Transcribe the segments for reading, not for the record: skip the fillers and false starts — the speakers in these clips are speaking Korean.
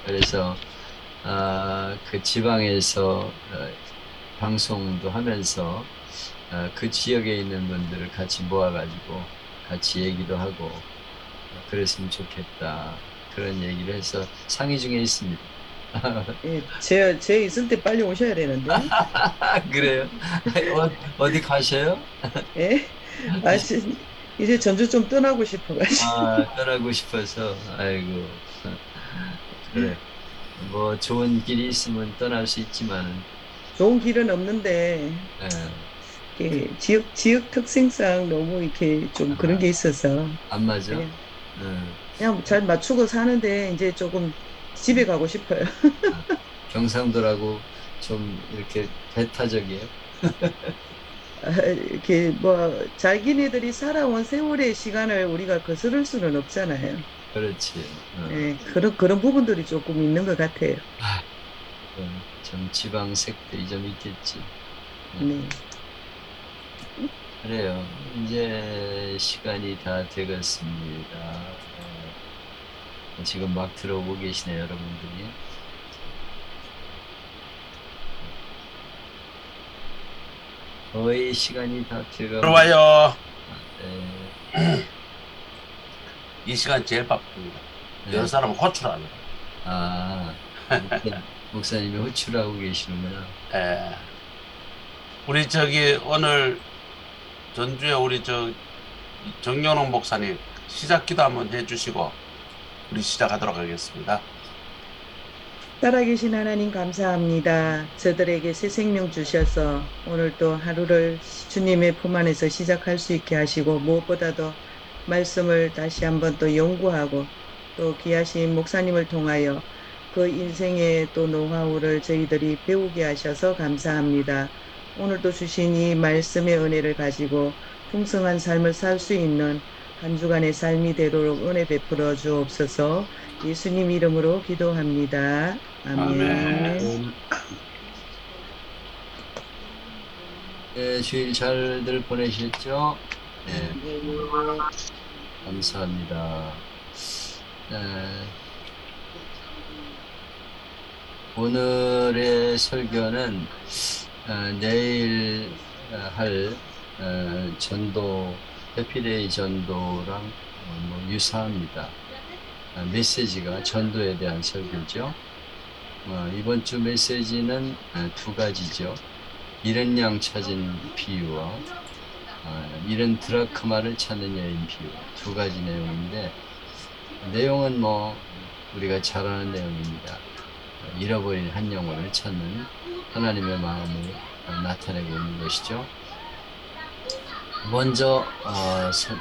그래서 그 지방에서 방송도 하면서 그 지역에 있는 분들을 같이 모아가지고 같이 얘기도 하고 그랬으면 좋겠다. 그런 얘기를 해서 상의 중에 있습니다. 예, 제 있을 때 빨리 오셔야 되는데. 그래요? 어디 가셔요? 예? 아, 이제 전주 좀 떠나고 싶어가지고. 떠나고 싶어서, 아이고, 그래. 뭐, 좋은 길이 있으면 떠날 수 있지만은, 좋은 길은 없는데, 예, 지역 특성상 너무 이렇게 좀 그런 게 아, 있어서, 안 맞아? 그냥, 응. 그냥 잘 맞추고 사는데, 이제 조금 집에 음. 가고 싶어요. 아, 경상도라고 좀 이렇게 배타적이에요? 이렇게 뭐, 자기네들이 살아온 세월의 시간을 우리가 거스를 수는 없잖아요. 그렇지. 예, 그런 부분들이 조금 있는 것 같아요. 아, 좀 지방색들이 좀 있겠지. 응. 네. 그래요. 이제 시간이 다 되겠습니다. 지금 막 들어오고 계시네요, 여러분들이. 거의 시간이 다 돼갑니다. 들어와요. 네. 이 시간 제일 바쁩니다. 여러 네. 사람은 호출하느라. 아, 목사님이 호출하고 계시는구나. 에, 우리 저기 오늘 전주에 우리 저 정연홍 목사님 시작 기도 한번 해주시고 우리 시작하도록 하겠습니다. 살아계신 하나님 감사합니다. 저들에게 새 생명 주셔서 오늘 또 하루를 주님의 품 안에서 시작할 수 있게 하시고 무엇보다도 말씀을 다시 한번 또 연구하고 또 귀하신 목사님을 통하여 그 인생의 또 노하우를 저희들이 배우게 하셔서 감사합니다. 오늘도 주신 이 말씀의 은혜를 가지고 풍성한 삶을 살 수 있는 한 주간의 삶이 되도록 은혜 베풀어 주옵소서. 예수님 이름으로 기도합니다. 아멘. 아멘. 네, 주일 잘들 보내셨죠? 네, 감사합니다. 네, 오늘의 설교는 내일 할 전도, 해피데이 전도랑 뭐 유사합니다. 메시지가 전도에 대한 설교죠. 이번 주 메시지는 두 가지죠. 잃은 양 찾은 비유와 잃은 드라크마를 찾는 여인 비유 두 가지 내용인데 내용은 뭐 우리가 잘 아는 내용입니다. 잃어버린 한 영혼을 찾는 하나님의 마음을 나타내고 있는 것이죠. 먼저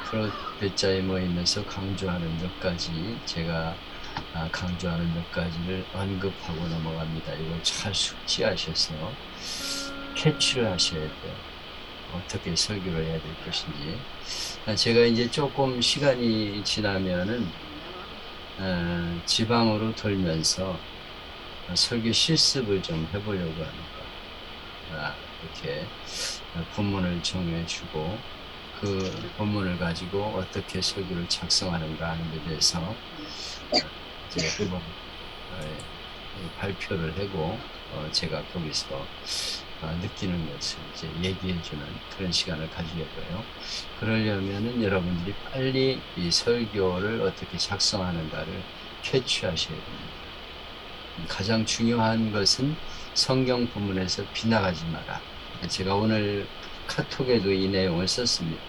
프로페자에 모이면서 강조하는 몇 가지 제가 강조하는 몇 가지를 언급하고 넘어갑니다. 이걸 잘 숙지하셔서 캐치를 하셔야 돼요. 어떻게 설교를 해야 될 것인지. 제가 이제 조금 시간이 지나면은 지방으로 돌면서 설교 실습을 좀 해보려고 합니다. 이렇게 본문을 정해주고 그 본문을 가지고 어떻게 설교를 작성하는가 하는 데 대해서 이제 한번 발표를 하고 제가 거기서 느끼는 것을 이제 얘기해주는 그런 시간을 가지려고요. 그러려면은 여러분들이 빨리 이 설교를 어떻게 작성하는가를 캐치하셔야 됩니다. 가장 중요한 것은 성경 본문에서 빗나가지 마라. 제가 오늘 카톡에도 이 내용을 썼습니다.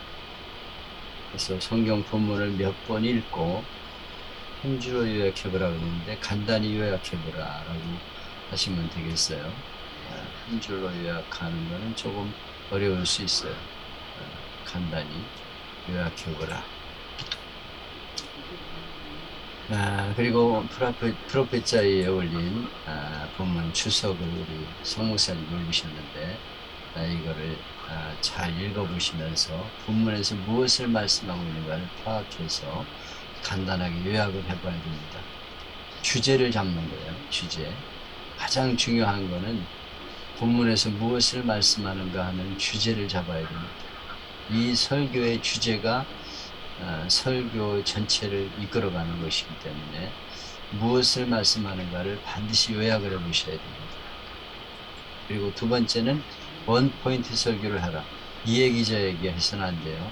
그래서 성경 본문을 몇 번 읽고 한 주로 요약해보라 그러는데 간단히 요약해보라라고 하시면 되겠어요. 한 줄로 요약하는 것은 조금 어려울 수 있어요. 간단히 요약해보라. 그리고 프로페자에 올린 본문 주석을 우리 성목사님 올리셨는데 이거를 잘 읽어보시면서 본문에서 무엇을 말씀하고 있는가를 파악해서 간단하게 요약을 해봐야 됩니다. 주제를 잡는 거예요. 주제. 가장 중요한 거는 본문에서 무엇을 말씀하는가 하는 주제를 잡아야 됩니다. 이 설교의 주제가 설교 전체를 이끌어가는 것이기 때문에 무엇을 말씀하는가를 반드시 요약을 해 보셔야 됩니다. 그리고 두 번째는 원 포인트 설교를 하라. 이 얘기 저 얘기 해서는 안 돼요.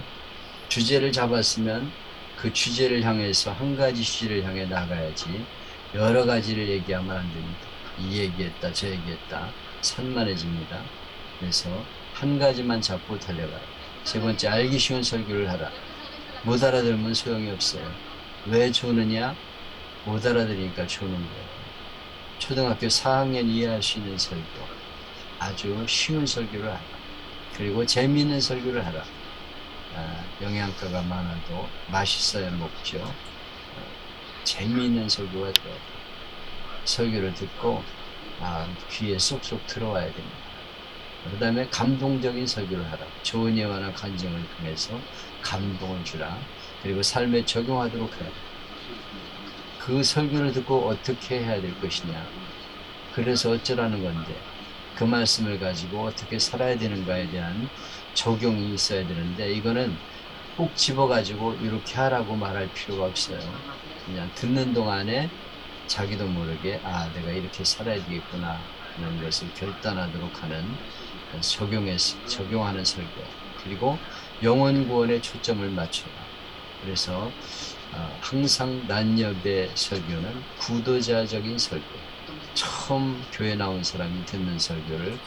주제를 잡았으면 그 주제를 향해서 한 가지 주제를 향해 나가야지 여러 가지를 얘기하면 안 됩니다. 이 얘기했다 저 얘기했다 산만해집니다. 그래서 한 가지만 잡고 달려가라. 세 번째, 알기 쉬운 설교를 하라. 못 알아들으면 소용이 없어요. 왜 주느냐? 못 알아들으니까 주는 거예요. 초등학교 4학년 이해할 수 있는 설교, 아주 쉬운 설교를 하라. 그리고 재미있는 설교를 하라. 영양가가 많아도 맛있어야 먹죠. 재미있는 설교가 들어야 돼요. 설교를 듣고 귀에 쏙쏙 들어와야 됩니다. 그 다음에 감동적인 설교를 하라. 좋은 예화나 간증을 통해서 감동을 주라. 그리고 삶에 적용하도록 해라. 그 설교를 듣고 어떻게 해야 될 것이냐, 그래서 어쩌라는 건데, 그 말씀을 가지고 어떻게 살아야 되는가에 대한 적용이 있어야 되는데, 이거는 꼭 집어가지고 이렇게 하라고 말할 필요가 없어요. 그냥 듣는 동안에 자기도 모르게 내가 이렇게 살아야 되겠구나 하는 것을 결단하도록 하는 적용하는 설교. 그리고 영혼 구원에 초점을 맞춰라. 그래서 항상 난협의 설교는 구도자적인 설교, 처음 교회 나온 사람이 듣는 설교를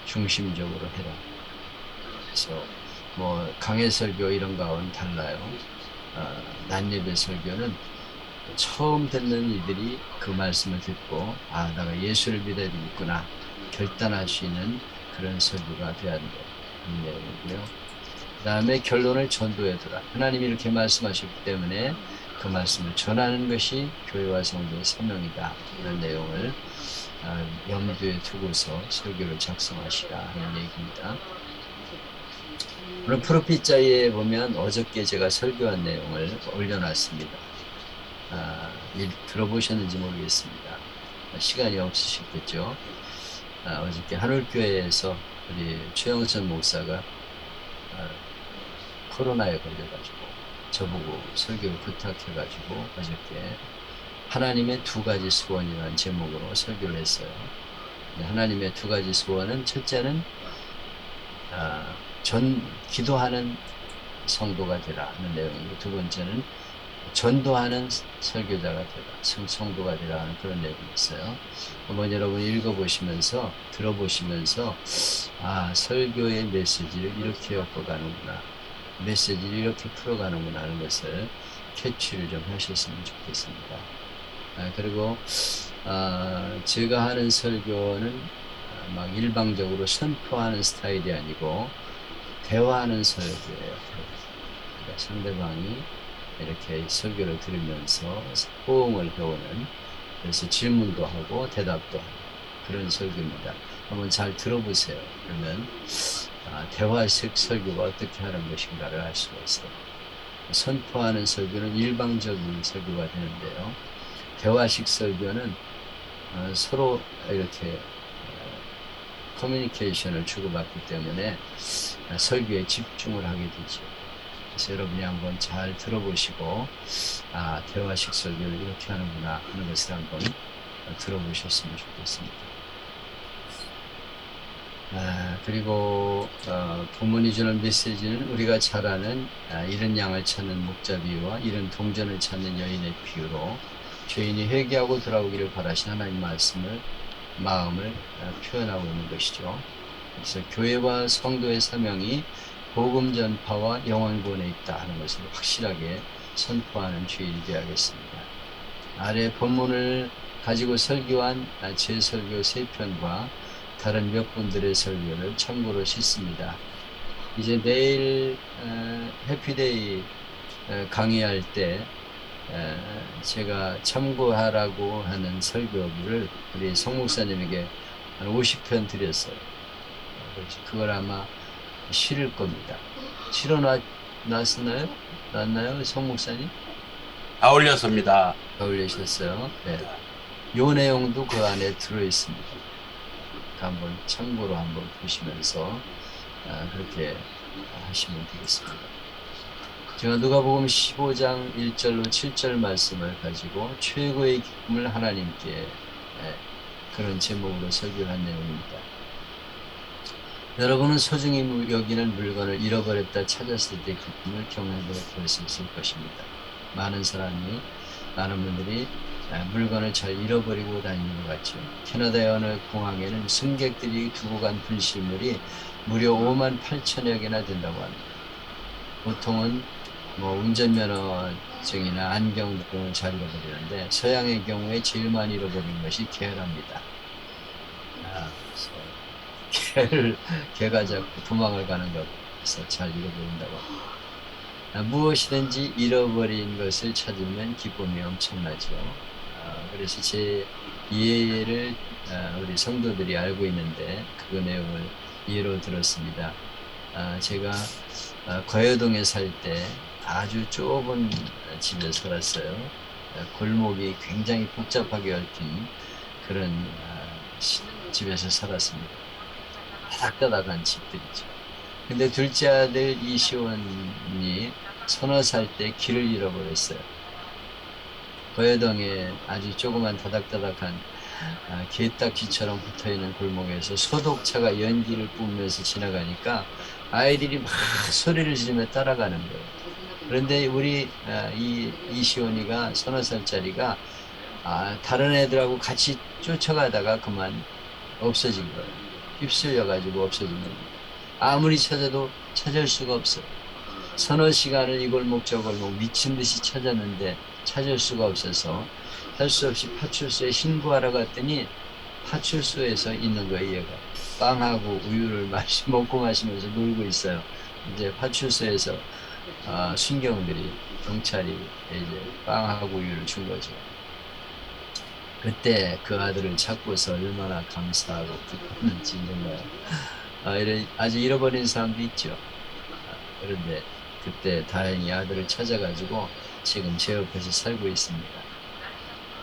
중심적으로 해라. 그래서 뭐 강해 설교 이런 거와는 달라요. 난협의 설교는 처음 듣는 이들이 그 말씀을 듣고 내가 예수를 믿어야 되겠구나 결단할 수 있는 그런 설교가 되어야 된다는 내용이고요. 그 다음에 결론을 전도해 두라. 하나님이 이렇게 말씀하셨기 때문에 그 말씀을 전하는 것이 교회와 성도의 사명이다. 이런 내용을 염두에 두고서 설교를 작성하시라 하는 얘기입니다. 오늘 프로핏자에 보면 어저께 제가 설교한 내용을 올려놨습니다. 들어보셨는지 모르겠습니다. 시간이 없으시겠죠. 어저께 한울교회에서 우리 최영선 목사가 코로나에 걸려가지고 저보고 설교를 부탁해가지고 어저께 하나님의 두 가지 소원이라는 제목으로 설교를 했어요. 하나님의 두 가지 소원은, 첫째는 기도하는 성도가 되라 하는 내용이고, 두 번째는 전도하는 설교자가 되라, 성도가 되라 하는 그런 내용이 있어요. 한번 여러분 읽어보시면서 들어보시면서 설교의 메시지를 이렇게 엮어가는구나, 메시지를 이렇게 풀어가는구나 하는 것을 캐치를 좀 하셨으면 좋겠습니다. 그리고 제가 하는 설교는 막 일방적으로 선포하는 스타일이 아니고 대화하는 설교예요. 그러니까 상대방이 이렇게 설교를 들으면서 호응을 배우는, 그래서 질문도 하고 대답도 하고 그런 설교입니다. 한번 잘 들어보세요. 그러면 대화식 설교가 어떻게 하는 것인가를 알 수가 있어요. 선포하는 설교는 일방적인 설교가 되는데요. 대화식 설교는 서로 이렇게 커뮤니케이션을 주고받기 때문에 설교에 집중을 하게 되죠. 그래서 여러분이 한번 잘 들어보시고 대화식 설교를 이렇게 하는구나 하는 것을 한번 들어보셨으면 좋겠습니다. 그리고 본문이 주는 메시지는 우리가 잘 아는 잃은 양을 찾는 목자 비유와 잃은 동전을 찾는 여인의 비유로 죄인이 회개하고 돌아오기를 바라신 하나님 마음을 표현하고 있는 것이죠. 그래서 교회와 성도의 사명이 복음 전파와 영혼 구원에 있다 하는 것을 확실하게 선포하는 주일이 되어야겠습니다. 아래 본문을 가지고 설교한 제 설교 3편과 다른 몇 분들의 설교를 참고로 싣습니다. 이제 내일 해피데이 강의할 때 제가 참고하라고 하는 설교를 우리 성 목사님에게 한 50편 드렸어요. 그래서 그걸 아마 실을 겁니다. 실어놨나요? 성 목사님? 다 올렸습니다. 다 올리셨어요. 네. 요 내용도 그 안에 들어있습니다. 한번 참고로 한번 보시면서 그렇게 하시면 되겠습니다. 제가 누가복음 15장 1절로 7절 말씀을 가지고 최고의 기쁨을 하나님께 그런 제목으로 설교한 내용입니다. 여러분은 소중히 여기는 물건을 잃어버렸다 찾았을 때 기쁨을 경험할 수 있을 것입니다. 많은 분들이 물건을 잘 잃어버리고 다니는 것 같죠. 캐나다의 어느 공항에는 승객들이 두고 간 분실물이 무려 5만 8천여 개나 된다고 합니다. 보통은 운전면허증이나 안경 등을 잘 잃어버리는데 서양의 경우에 제일 많이 잃어버리는 것이 개랍니다. 개가 자꾸 도망을 가는 것에서 잘 잃어버린다고 합니다. 무엇이든지 잃어버린 것을 찾으면 기쁨이 엄청나죠. 그래서 제 이해를 우리 성도들이 알고 있는데 그 내용을 이해로 들었습니다. 제가 거여동에 살 때 아주 좁은 집에 살았어요. 골목이 굉장히 복잡하게 얽힌 그런 집에서 살았습니다. 따닥따닥한 집들이죠. 근데 둘째 아들 이시원이 서너 살 때 길을 잃어버렸어요. 거여동에 아주 조그만 다닥다닥한 게딱지처럼 붙어있는 골목에서 소독차가 연기를 뿜으면서 지나가니까 아이들이 막 소리를 지르며 따라가는 거예요. 그런데 우리 이시원이가 서너 살짜리가 다른 애들하고 같이 쫓아가다가 그만 없어진 거예요. 휩쓸려가지고 없어진 거예요. 아무리 찾아도 찾을 수가 없어요. 서너 시간을 이 골목 저 골목 미친 듯이 찾았는데 찾을 수가 없어서 할 수 없이 파출소에 신고하러 갔더니 파출소에서 있는 거예요. 얘가 빵하고 우유를 먹고 마시면서 놀고 있어요. 이제 파출소에서 순경들이 경찰이 이제 빵하고 우유를 준 거죠. 그때 그 아들을 찾고서 얼마나 감사하고 기뻤는지 몰라요. 아주 잃어버린 사람도 있죠. 그런데 그때 다행히 아들을 찾아가지고 지금 제 옆에서 살고 있습니다.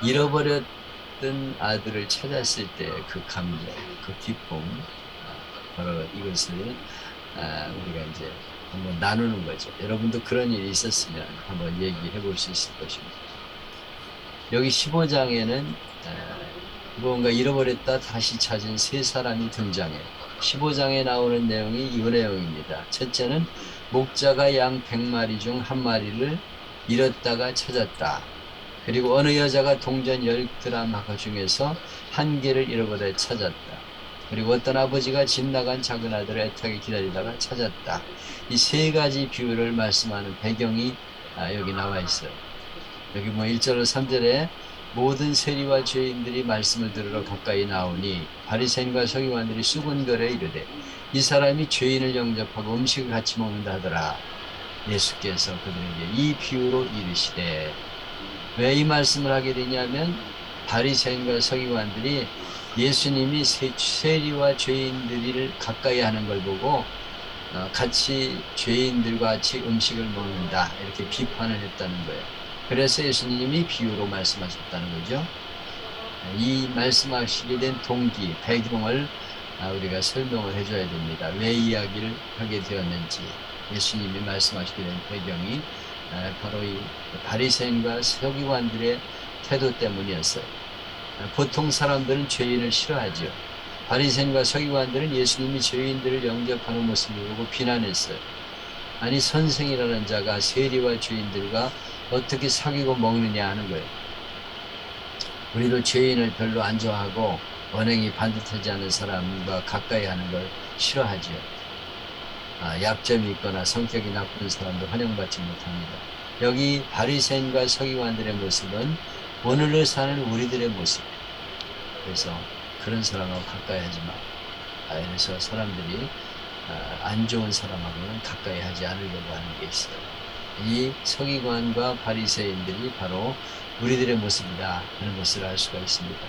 잃어버렸던 아들을 찾았을 때 그 감정, 그 기쁨, 바로 이것을 우리가 이제 한번 나누는 거죠. 여러분도 그런 일이 있었으면 한번 얘기해 볼 수 있을 것입니다. 여기 15장에는 무언가 잃어버렸다 다시 찾은 세 사람이 등장해요. 15장에 나오는 내용이 이 내용입니다. 첫째는 목자가 양 100마리 중 한 마리를 잃었다가 찾았다. 그리고 어느 여자가 동전 10드라마 중에서 한 개를 잃어버려 찾았다. 그리고 어떤 아버지가 집 나간 작은 아들을 애타게 기다리다가 찾았다. 이 세 가지 비유를 말씀하는 배경이 여기 나와 있어요. 여기 1절로 3절에 모든 세리와 죄인들이 말씀을 들으러 가까이 나오니 바리새인과 서기관들이 수군거려 이르되 이 사람이 죄인을 영접하고 음식을 같이 먹는다 하더라. 예수께서 그들에게 이 비유로 이르시되. 왜 이 말씀을 하게 되냐면 바리새인과 서기관들이 예수님이 세리와 죄인들을 가까이 하는 걸 보고 같이 죄인들과 같이 음식을 먹는다 이렇게 비판을 했다는 거예요. 그래서 예수님이 비유로 말씀하셨다는 거죠. 이 말씀하시게 된 동기, 배경을 우리가 설명을 해줘야 됩니다. 왜 이야기를 하게 되었는지. 예수님이 말씀하시게 된 배경이 바로 이 바리새인과 서기관들의 태도 때문이었어요. 보통 사람들은 죄인을 싫어하죠. 바리새인과 서기관들은 예수님이 죄인들을 영접하는 모습을 보고 비난했어요. 아니 선생이라는 자가 세리와 죄인들과 어떻게 사귀고 먹느냐 하는 거예요. 우리도 죄인을 별로 안 좋아하고 언행이 반듯하지 않은 사람과 가까이 하는 걸 싫어하죠. 약점이 있거나 성격이 나쁜 사람도 환영받지 못합니다. 여기 바리새인과 서기관들의 모습은 오늘을 사는 우리들의 모습. 그래서 그런 사람하고 가까이 하지 마. 그래서 사람들이 안 좋은 사람하고는 가까이 하지 않으려고 하는 게 있어요. 이 서기관과 바리새인들이 바로 우리들의 모습이다 하는 것을 알 수가 있습니다.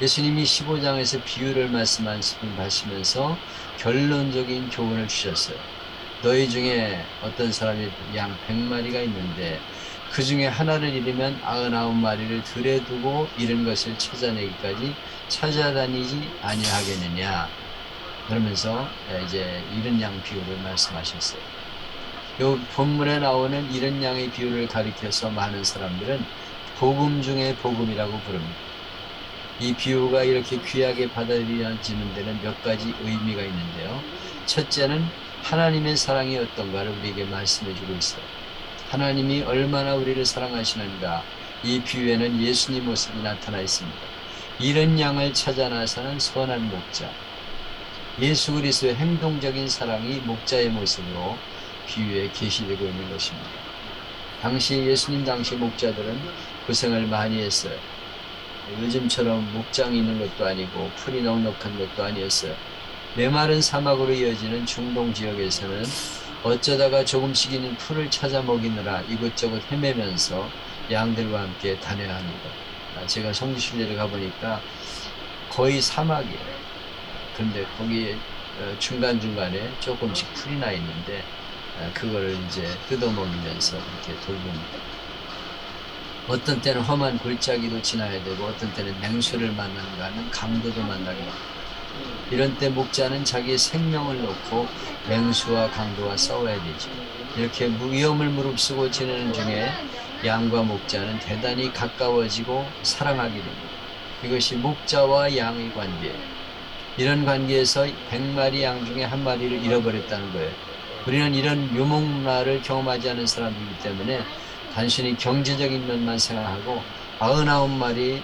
예수님이 15장에서 비유를 말씀하시면서 결론적인 교훈을 주셨어요. 너희 중에 어떤 사람이 양 100마리가 있는데 그 중에 하나를 잃으면 99마리를 들에 두고 잃은 것을 찾아내기까지 찾아다니지 아니하겠느냐. 그러면서 이제 잃은 양 비유를 말씀하셨어요. 요 본문에 나오는 이런 양의 비유를 가리켜서 많은 사람들은 복음 중에 복음이라고 부릅니다. 이 비유가 이렇게 귀하게 받아들여지는 데는 몇 가지 의미가 있는데요. 첫째는 하나님의 사랑이 어떤가를 우리에게 말씀해 주고 있어요. 하나님이 얼마나 우리를 사랑하시는가, 이 비유에는 예수님 모습이 나타나 있습니다. 이런 양을 찾아 나서는 선한 목자, 예수 그리스도의 행동적인 사랑이 목자의 모습으로 비유에 계시되고 있는 것입니다. 당시 예수님 당시 목자들은 고생을 많이 했어요. 요즘처럼 목장이 있는 것도 아니고 풀이 넉넉한 것도 아니었어요. 메마른 사막으로 이어지는 중동 지역에서는 어쩌다가 조금씩 있는 풀을 찾아 먹이느라 이것저것 헤매면서 양들과 함께 다녀야 합니다. 제가 성지순례를 가보니까 거의 사막이에요. 근데 거기 중간중간에 조금씩 풀이 나 있는데 그거를 이제 뜯어먹이면서 이렇게 돌봅니다. 어떤 때는 험한 골짜기도 지나야 되고 어떤 때는 맹수를 만나는가 하면 강도도 만나게 됩니다. 이런 때 목자는 자기의 생명을 놓고 맹수와 강도와 싸워야 되죠. 이렇게 위험을 무릅쓰고 지내는 중에 양과 목자는 대단히 가까워지고 사랑하게 됩니다. 이것이 목자와 양의 관계예요. 이런 관계에서 100마리 양 중에 한 마리를 잃어버렸다는 거예요. 우리는 이런 유목문화를 경험하지 않은 사람이기 때문에 단순히 경제적인 면만 생각하고 99마리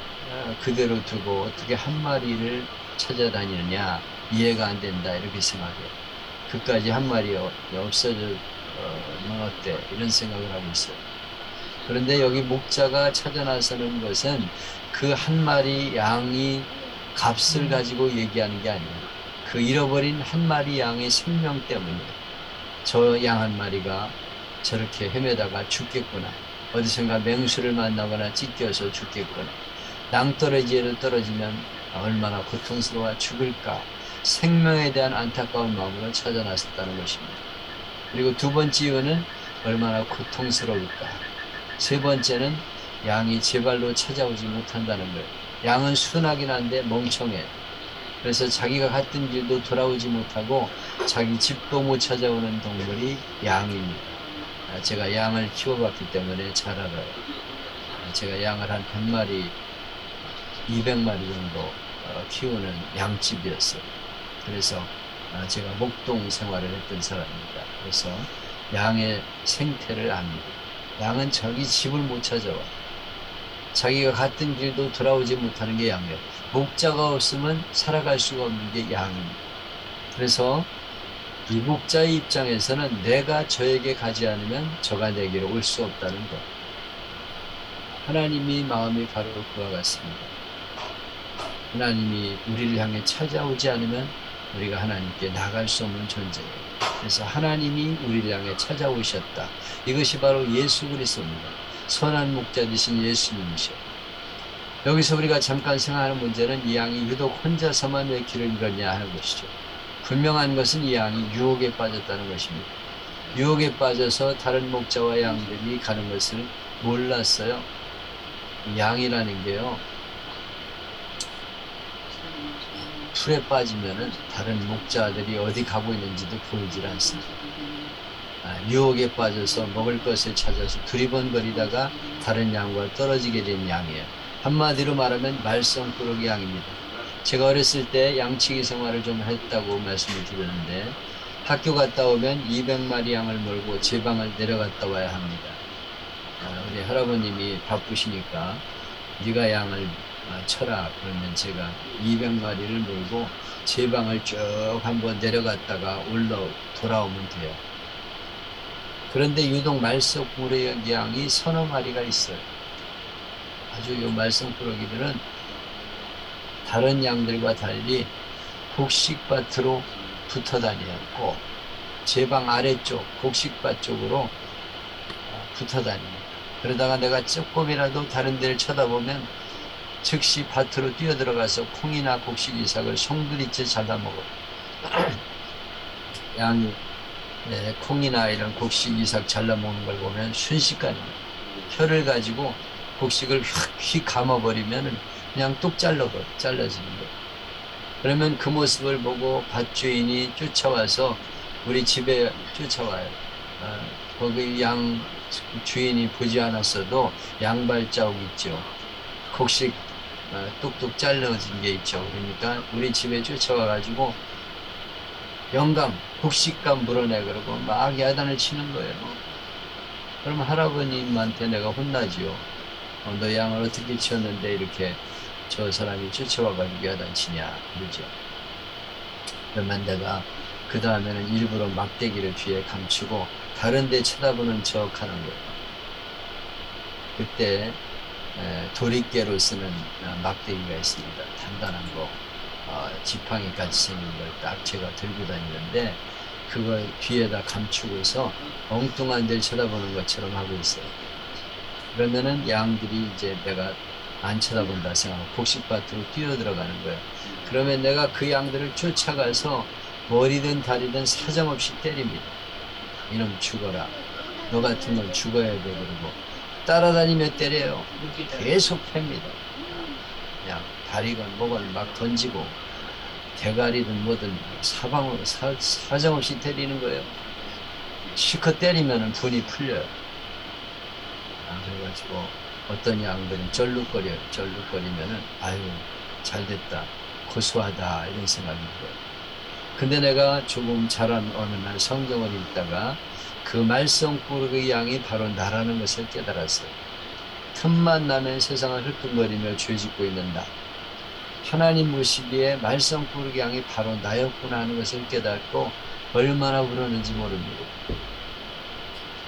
그대로 두고 어떻게 한 마리를 찾아다니느냐, 이해가 안 된다 이렇게 생각해요. 그까지 한 마리 없어지면 어때 이런 생각을 하고 있어요. 그런데 여기 목자가 찾아 나서는 것은 그 한 마리 양이 값을 가지고 얘기하는 게 아니에요. 그 잃어버린 한 마리 양의 생명 때문이에요. 저 양 한 마리가 저렇게 헤매다가 죽겠구나. 어디선가 맹수를 만나거나 찢겨서 죽겠구나. 낭떠러지에를 떨어지면 얼마나 고통스러워 죽을까. 생명에 대한 안타까운 마음으로 찾아 나섰다는 것입니다. 그리고 두 번째 이유는 얼마나 고통스러울까. 세 번째는 양이 제 발로 찾아오지 못한다는 거예요. 양은 순하긴 한데 멍청해. 그래서 자기가 갔던 길도 돌아오지 못하고 자기 집도 못 찾아오는 동물이 양입니다. 제가 양을 키워봤기 때문에 잘 알아요. 제가 양을 한 100마리, 200마리 정도 키우는 양집이었어요. 그래서 제가 목동 생활을 했던 사람입니다. 그래서 양의 생태를 압니다. 양은 자기 집을 못 찾아와. 자기가 갔던 길도 돌아오지 못하는 게 양이에요. 목자가 없으면 살아갈 수가 없는 게 양입니다. 그래서 이 목자의 입장에서는 내가 저에게 가지 않으면 저가 내게로 올 수 없다는 것. 하나님이 마음이 바로 그와 같습니다. 하나님이 우리를 향해 찾아오지 않으면 우리가 하나님께 나갈 수 없는 존재예요. 그래서 하나님이 우리를 향해 찾아오셨다. 이것이 바로 예수 그리스도입니다. 선한 목자 되신 예수님이셔. 여기서 우리가 잠깐 생각하는 문제는 이 양이 유독 혼자서만 왜 길을 잃었냐 하는 것이죠. 분명한 것은 이 양이 유혹에 빠졌다는 것입니다. 유혹에 빠져서 다른 목자와 양들이 가는 것을 몰랐어요. 양이라는 게요, 풀에 빠지면은 다른 목자들이 어디 가고 있는지도 보이질 않습니다. 유혹에 빠져서 먹을 것을 찾아서 두리번거리다가 다른 양과 떨어지게 된 양이에요. 한마디로 말하면 말썽꾸러기 양입니다. 제가 어렸을 때 양치기 생활을 좀 했다고 말씀을 드렸는데 학교 갔다 오면 200마리 양을 몰고 제 방을 내려갔다 와야 합니다. 우리 할아버님이 바쁘시니까 네가 양을 쳐라 그러면 제가 200마리를 몰고 제 방을 쭉 한번 내려갔다가 돌아오면 돼요. 그런데 유독 말썽꾸러기 양이 서너 마리가 있어요. 아주 이 말썽꾸러기들은 다른 양들과 달리 곡식밭으로 붙어 다녔고 제 방 아래쪽 곡식밭 쪽으로 붙어 다닙니다. 그러다가 내가 조금이라도 다른 데를 쳐다보면 즉시 밭으로 뛰어들어가서 콩이나 곡식 이삭을 송두리째 잘라 먹어요. 양이 콩이나 이런 곡식 이삭 잘라 먹는 걸 보면 순식간에 혀를 가지고 곡식을 휙 감아버리면 그냥 뚝 잘라지는 거예요. 그러면 그 모습을 보고 밭주인이 쫓아와서 우리 집에 쫓아와요. 거기 양 주인이 보지 않았어도 양발자국 있죠. 곡식 뚝뚝 잘라진 게 있죠. 그러니까 우리 집에 쫓아와가지고 영감, 곡식감 물어내 그러고 막 야단을 치는 거예요. 그러면 할아버님한테 내가 혼나지요. 너 양을 어떻게 치웠는데 이렇게 저 사람이 쫓아와가지고 야단치냐 그러죠. 그러면 내가 그 다음에는 일부러 막대기를 뒤에 감추고 다른 데 쳐다보는 척 하는 거예요. 그때 도리깨로 쓰는 막대기가 있습니다. 단단한 거, 지팡이 같이 생긴 걸 딱 제가 들고 다니는데 그걸 뒤에다 감추고서 엉뚱한 데를 쳐다보는 것처럼 하고 있어요. 그러면은 양들이 이제 내가 안 쳐다본다 생각하고 곡식밭으로 뛰어 들어가는 거예요. 그러면 내가 그 양들을 쫓아가서 머리든 다리든 사정없이 때립니다. 이놈 죽어라. 너 같은 건 죽어야 돼. 그러고 따라다니며 때려요. 계속 팹니다. 그냥 다리건 뭐건 막 던지고 대가리든 뭐든 사방으로 사정없이 때리는 거예요. 실컷 때리면 분이 풀려요. 그래가지고 어떤 양들은 쩔룩거려요. 쩔룩거리면은 아유 잘됐다 고소하다 이런 생각이 들어요. 근데 내가 조금 자란 어느 날 성경을 읽다가 그 말썽꾸러기 양이 바로 나라는 것을 깨달았어요. 틈만 나면 세상을 흘끔거리며 죄짓고 있는 나. 하나님 보시기에 말썽꾸러기 양이 바로 나였구나 하는 것을 깨닫고 얼마나 울었는지 모릅니다.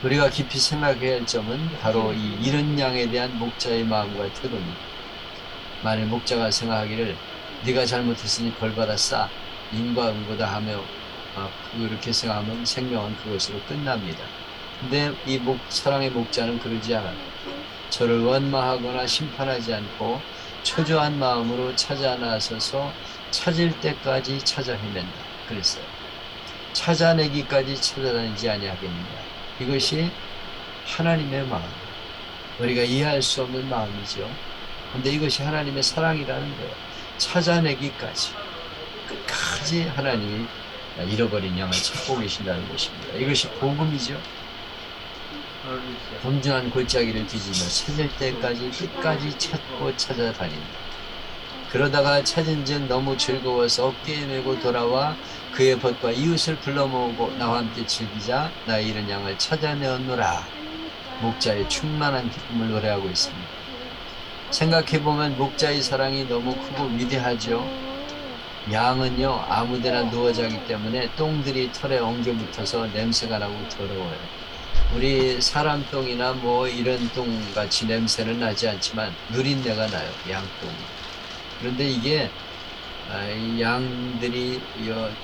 우리가 깊이 생각해야 할 점은 바로 이 잃은 양에 대한 목자의 마음과 태도입니다. 만일 목자가 생각하기를 네가 잘못했으니 벌받았어 인과응보다 하며 그렇게 생각하면 생명은 그것으로 끝납니다. 근데 이 사랑의 목자는 그러지 않아요. 저를 원망하거나 심판하지 않고 초조한 마음으로 찾아 나서서 찾을 때까지 찾아 헤맨다 그랬어요. 찾아내기까지 찾아다니지 아니하겠느냐. 이것이 하나님의 마음, 우리가 이해할 수 없는 마음이죠. 근데 이것이 하나님의 사랑이라는 거예요. 찾아내기까지 끝까지 하나님이 잃어버린 양을 찾고 계신다는 것입니다. 이것이 복음이죠. 험준한 골짜기를 뒤지며 찾을 때까지 끝까지 찾고 찾아다닌다. 그러다가 찾은즉 너무 즐거워서 어깨에 메고 돌아와 그의 벗과 이웃을 불러 모으고 나와 함께 즐기자. 나의 잃은 양을 찾아내었노라. 목자의 충만한 기쁨을 노래하고 있습니다. 생각해보면 목자의 사랑이 너무 크고 위대하죠. 양은요 아무데나 누워 자기 때문에 똥들이 털에 엉겨붙어서 냄새가 나고 더러워요. 우리 사람 똥이나 뭐 이런 똥 같이 냄새는 나지 않지만 누린내가 나요. 양똥. 그런데 이게 이 양들이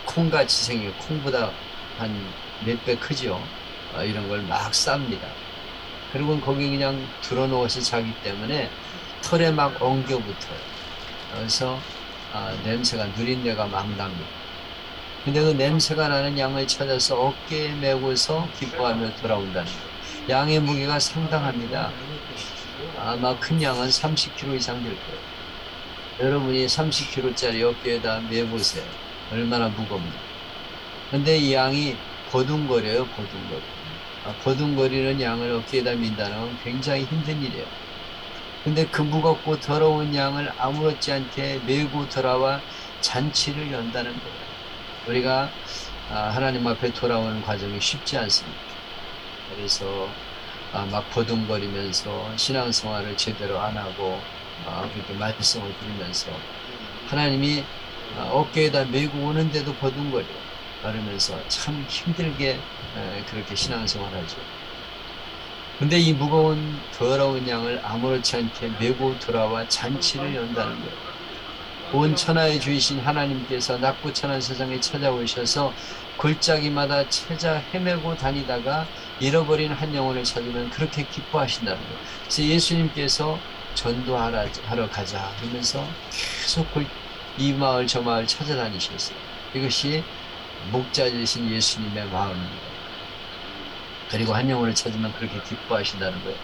콩같이 생긴 콩보다 한 몇 배 크죠. 이런 걸 막 쌉니다. 그리고 거기 그냥 들어놓아서 자기 때문에 털에 막 엉겨붙어요. 그래서 냄새가 누린내가 막 납니다. 근데 그 냄새가 나는 양을 찾아서 어깨에 메고서 기뻐하며 돌아온다는 거예요. 양의 무게가 상당합니다. 아마 큰 양은 30kg 이상 될 거예요. 여러분이 30kg짜리 어깨에다 메보세요. 얼마나 무겁나. 근데 이 양이 버둥거려요. 버둥거리는 양을 어깨에다 민다는 건 굉장히 힘든 일이에요. 근데 그 무겁고 더러운 양을 아무렇지 않게 메고 돌아와 잔치를 연다는 거예요. 우리가 하나님 앞에 돌아오는 과정이 쉽지 않습니다. 그래서 막 버둥거리면서 신앙생활을 제대로 안 하고 그렇게 말씀을 드리면서 하나님이 어깨에다 메고 오는데도 버둥거려 그러면서 참 힘들게 그렇게 신앙생활하죠. 근데 이 무거운 더러운 양을 아무렇지 않게 메고 돌아와 잔치를 연다는 거예요. 온 천하의 주이신 하나님께서 낮고 천한 세상에 찾아오셔서 골짜기마다 찾아 헤매고 다니다가 잃어버린 한 영혼을 찾으면 그렇게 기뻐하신다는 거예요. 그래서 예수님께서 전도하러 가자 그러면서 계속 이 마을 저 마을 찾아다니셨어요. 이것이 목자이신 예수님의 마음입니다. 그리고 한 영혼을 찾으면 그렇게 기뻐하신다는 거예요.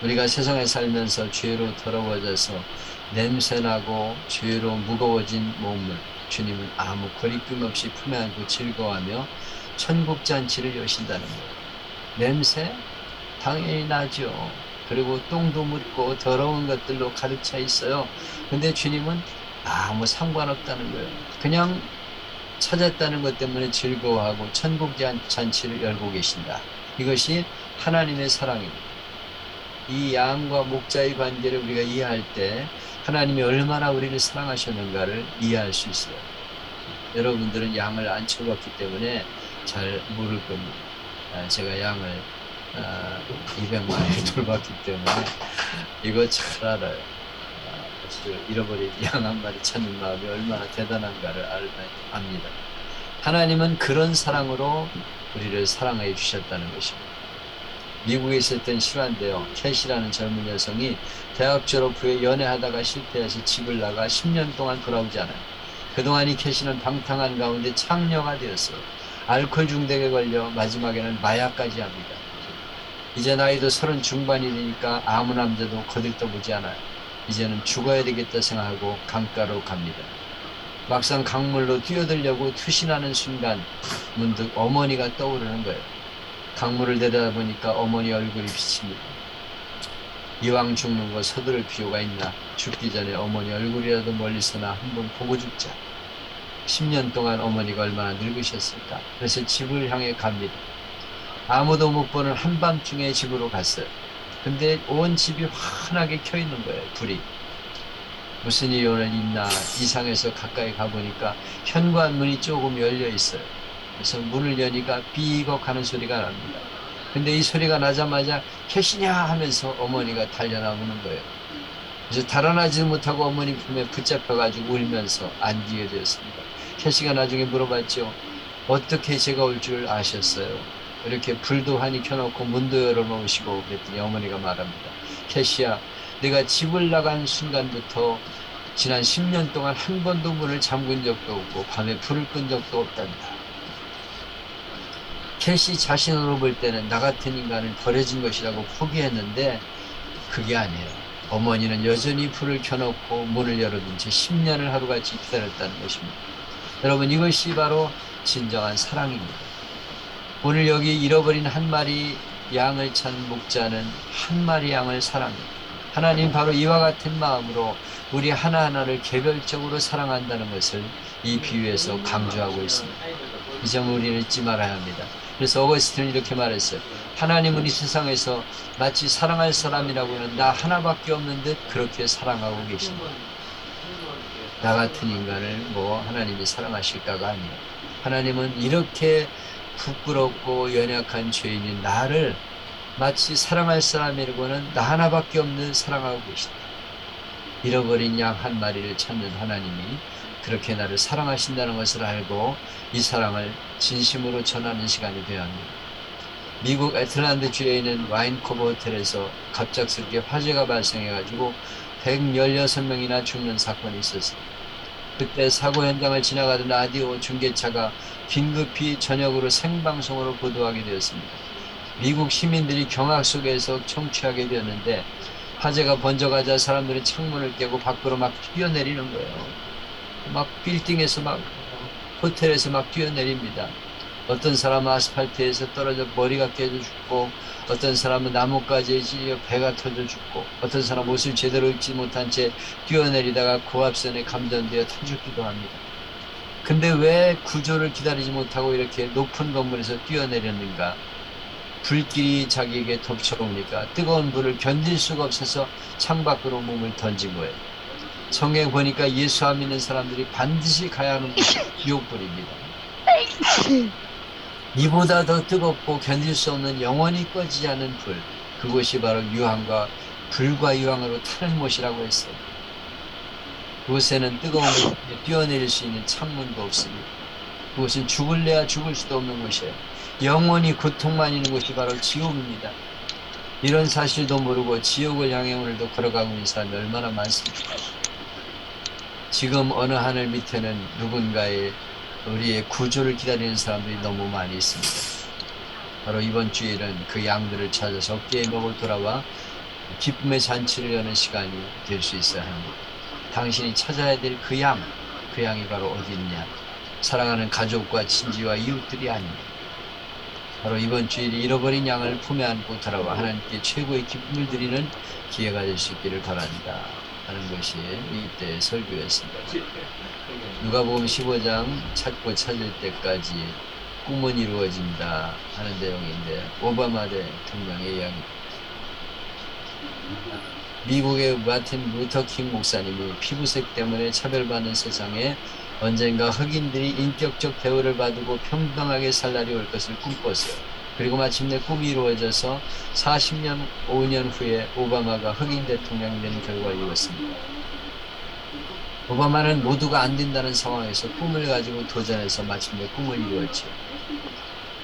우리가 세상에 살면서 죄로 더러워져서 냄새나고 죄로 무거워진 몸을 주님은 아무 거리낌 없이 품에 안고 즐거워하며 천국 잔치를 여신다는 거예요. 냄새? 당연히 나죠. 그리고 똥도 묻고 더러운 것들로 가득 차 있어요. 근데 주님은 아무 상관없다는 거예요. 그냥 찾았다는 것 때문에 즐거워하고 천국 잔치를 열고 계신다. 이것이 하나님의 사랑입니다. 이 양과 목자의 관계를 우리가 이해할 때 하나님이 얼마나 우리를 사랑하셨는가를 이해할 수 있어요. 여러분들은 양을 안 쳐봤기 때문에 잘 모를 겁니다. 제가 양을 200마리 돌봤기 때문에 이거 잘 알아요. 잃어버린 양 한 마리 찾는 마음이 얼마나 대단한가를 압니다. 하나님은 그런 사랑으로 우리를 사랑해 주셨다는 것입니다. 미국에 있을 땐 실화인데요. 캣이라는 젊은 여성이 대학 졸업 후에 연애하다가 실패해서 집을 나가 10년 동안 돌아오지 않아요. 그동안 이 캣이는 방탕한 가운데 창녀가 되었어요. 알코올 중독에 걸려 마지막에는 마약까지 합니다. 이제 나이도 30 중반이 되니까 아무 남자도 거들떠보지 않아요. 이제는 죽어야 되겠다 생각하고 강가로 갑니다. 막상 강물로 뛰어들려고 투신하는 순간 문득 어머니가 떠오르는 거예요. 강물을 내려다보니까 어머니 얼굴이 비칩니다. 이왕 죽는 거 서두를 필요가 있나. 죽기 전에 어머니 얼굴이라도 멀리서나 한번 보고 죽자. 10년 동안 어머니가 얼마나 늙으셨을까. 그래서 집을 향해 갑니다. 아무도 못 보는 한밤중에 집으로 갔어요. 근데 온 집이 환하게 켜 있는 거예요. 불이. 무슨 일이 오늘 있나 이상해서 가까이 가보니까 현관문이 조금 열려 있어요. 그래서 문을 여니까 삐걱 하는 소리가 납니다. 근데 이 소리가 나자마자 캣이냐 하면서 어머니가 달려나오는 거예요. 그래서 달아나지 못하고 어머니 품에 붙잡혀가지고 울면서 안기게 되었습니다. 캣이가 나중에 물어봤죠. 어떻게 제가 올 줄 아셨어요? 이렇게 불도 환히 켜놓고 문도 열어놓으시고 그랬더니 어머니가 말합니다. 캣이야, 내가 집을 나간 순간부터 지난 10년 동안 한 번도 문을 잠근 적도 없고 밤에 불을 끈 적도 없단다. 캣이 자신으로 볼 때는 나 같은 인간을 버려진 것이라고 포기했는데 그게 아니에요. 어머니는 여전히 불을 켜놓고 문을 열어둔 채 10년을 하루같이 기다렸다는 것입니다. 여러분, 이것이 바로 진정한 사랑입니다. 오늘 여기 잃어버린 한 마리 양을 찾는 목자는 한 마리 양을 사랑합니다. 하나님 바로 이와 같은 마음으로 우리 하나하나를 개별적으로 사랑한다는 것을 이 비유에서 강조하고 있습니다. 이 점을 우리는 잊지 말아야 합니다. 그래서 어거스틴은 이렇게 말했어요. 하나님은 이 세상에서 마치 사랑할 사람이라고는 나 하나밖에 없는 듯 그렇게 사랑하고 계십니다. 나 같은 인간을 하나님이 사랑하실까가 아니에요. 하나님은 이렇게 부끄럽고 연약한 죄인인 나를 마치 사랑할 사람이라고는 나 하나밖에 없는 사랑하고 계시다. 잃어버린 양 한 마리를 찾는 하나님이 그렇게 나를 사랑하신다는 것을 알고 이 사랑을 진심으로 전하는 시간이 되어야 합니다. 미국 애틀랜타주에 있는 와인코버 호텔에서 갑작스럽게 화재가 발생해가지고 116명이나 죽는 사건이 있었습니다. 그때 사고 현장을 지나가던 라디오 중계차가 긴급히 저녁으로 생방송으로 보도하게 되었습니다. 미국 시민들이 경악 속에서 청취하게 되었는데 화재가 번져가자 사람들은 창문을 깨고 밖으로 막 뛰어내리는 거예요. 막 빌딩에서 막 호텔에서 막 뛰어내립니다. 어떤 사람은 아스팔트에서 떨어져 머리가 깨져 죽고 어떤 사람은 나뭇가지에 찔려 배가 터져 죽고 어떤 사람 옷을 제대로 입지 못한 채 뛰어내리다가 고압선에 감전되어 터죽기도 합니다. 근데 왜 구조를 기다리지 못하고 이렇게 높은 건물에서 뛰어내렸는가? 불길이 자기에게 덮쳐오니까 뜨거운 불을 견딜 수가 없어서 창밖으로 몸을 던진 거예요. 성경 보니까 예수 안 믿는 사람들이 반드시 가야 하는 곳이 지옥불입니다. 이보다 더 뜨겁고 견딜 수 없는 영원히 꺼지지 않는 불, 그것이 바로 유황과 불과 유황으로 타는 못이라고 했어요. 그곳에는 뜨거운 물에 뛰어내릴 수 있는 창문도 없습니다. 그것은 죽을래야 죽을 수도 없는 곳이에요. 영원히 고통만 있는 곳이 바로 지옥입니다. 이런 사실도 모르고 지옥을 향해 오늘도 걸어가고 있는 사람이 얼마나 많습니까? 지금 어느 하늘 밑에는 누군가의 우리의 구조를 기다리는 사람들이 너무 많이 있습니다. 바로 이번 주일은 그 양들을 찾아서 어깨에 메고 돌아와 기쁨의 잔치를 여는 시간이 될 수 있어야 합니다. 당신이 찾아야 될 그 양이 바로 어디 있냐? 사랑하는 가족과 친지와 이웃들이 아닙니다. 바로 이번 주일 잃어버린 양을 품에 안고 돌아와 하나님께 최고의 기쁨을 드리는 기회가 될 수 있기를 바란다 하는 것이 이때 설교였습니다. 누가복음 15장 찾고 찾을 때까지 꿈은 이루어진다 하는 내용인데 오바마 대통령의 이야기입니다. 미국의 마틴 루터 킹 목사님이 피부색 때문에 차별받는 세상에 언젠가 흑인들이 인격적 대우를 받고 평등하게 살 날이 올 것을 꿈꿨어요. 그리고 마침내 꿈이 이루어져서 40년, 5년 후에 오바마가 흑인 대통령이 된 결과를 이뤘습니다. 오바마는 모두가 안 된다는 상황에서 꿈을 가지고 도전해서 마침내 꿈을 이루었죠.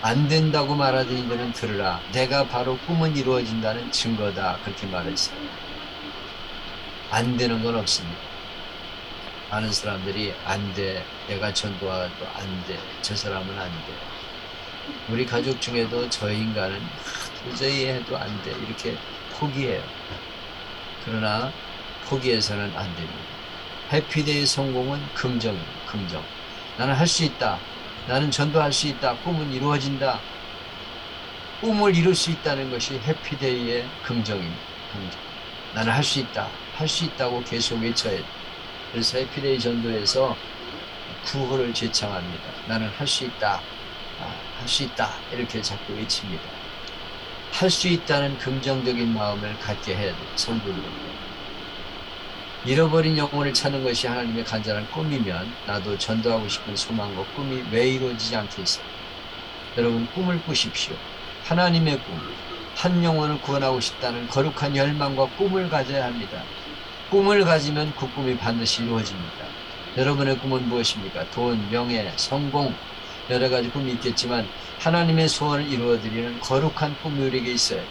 안 된다고 말하던 이들은 들으라. 내가 바로 꿈은 이루어진다는 증거다. 그렇게 말했어요. 안 되는 건 없습니다. 많은 사람들이 안 돼. 내가 전도와도 안 돼. 저 사람은 안 돼. 우리 가족 중에도 저 인간은 도저히 해도 안 돼. 이렇게 포기해요. 그러나 포기해서는 안 됩니다. 해피데이 성공은 긍정이에요. 긍정. 나는 할 수 있다. 나는 전도할 수 있다. 꿈은 이루어진다. 꿈을 이룰 수 있다는 것이 해피데이의 긍정입니다. 긍정. 나는 할 수 있다. 할 수 있다고 계속 외쳐야 돼. 그래서 해피데이 전도에서 구호를 제창합니다. 나는 할 수 있다. 할 수 있다. 이렇게 자꾸 외칩니다. 할 수 있다는 긍정적인 마음을 갖게 해야 돼요. 성도들은. 잃어버린 영혼을 찾는 것이 하나님의 간절한 꿈이면 나도 전도하고 싶은 소망과 꿈이 왜 이루어지지 않겠어요? 여러분 꿈을 꾸십시오. 하나님의 꿈, 한 영혼을 구원하고 싶다는 거룩한 열망과 꿈을 가져야 합니다. 꿈을 가지면 그 꿈이 반드시 이루어집니다. 여러분의 꿈은 무엇입니까? 돈, 명예, 성공, 여러 가지 꿈이 있겠지만 하나님의 소원을 이루어드리는 거룩한 꿈이 우리에게 있어요.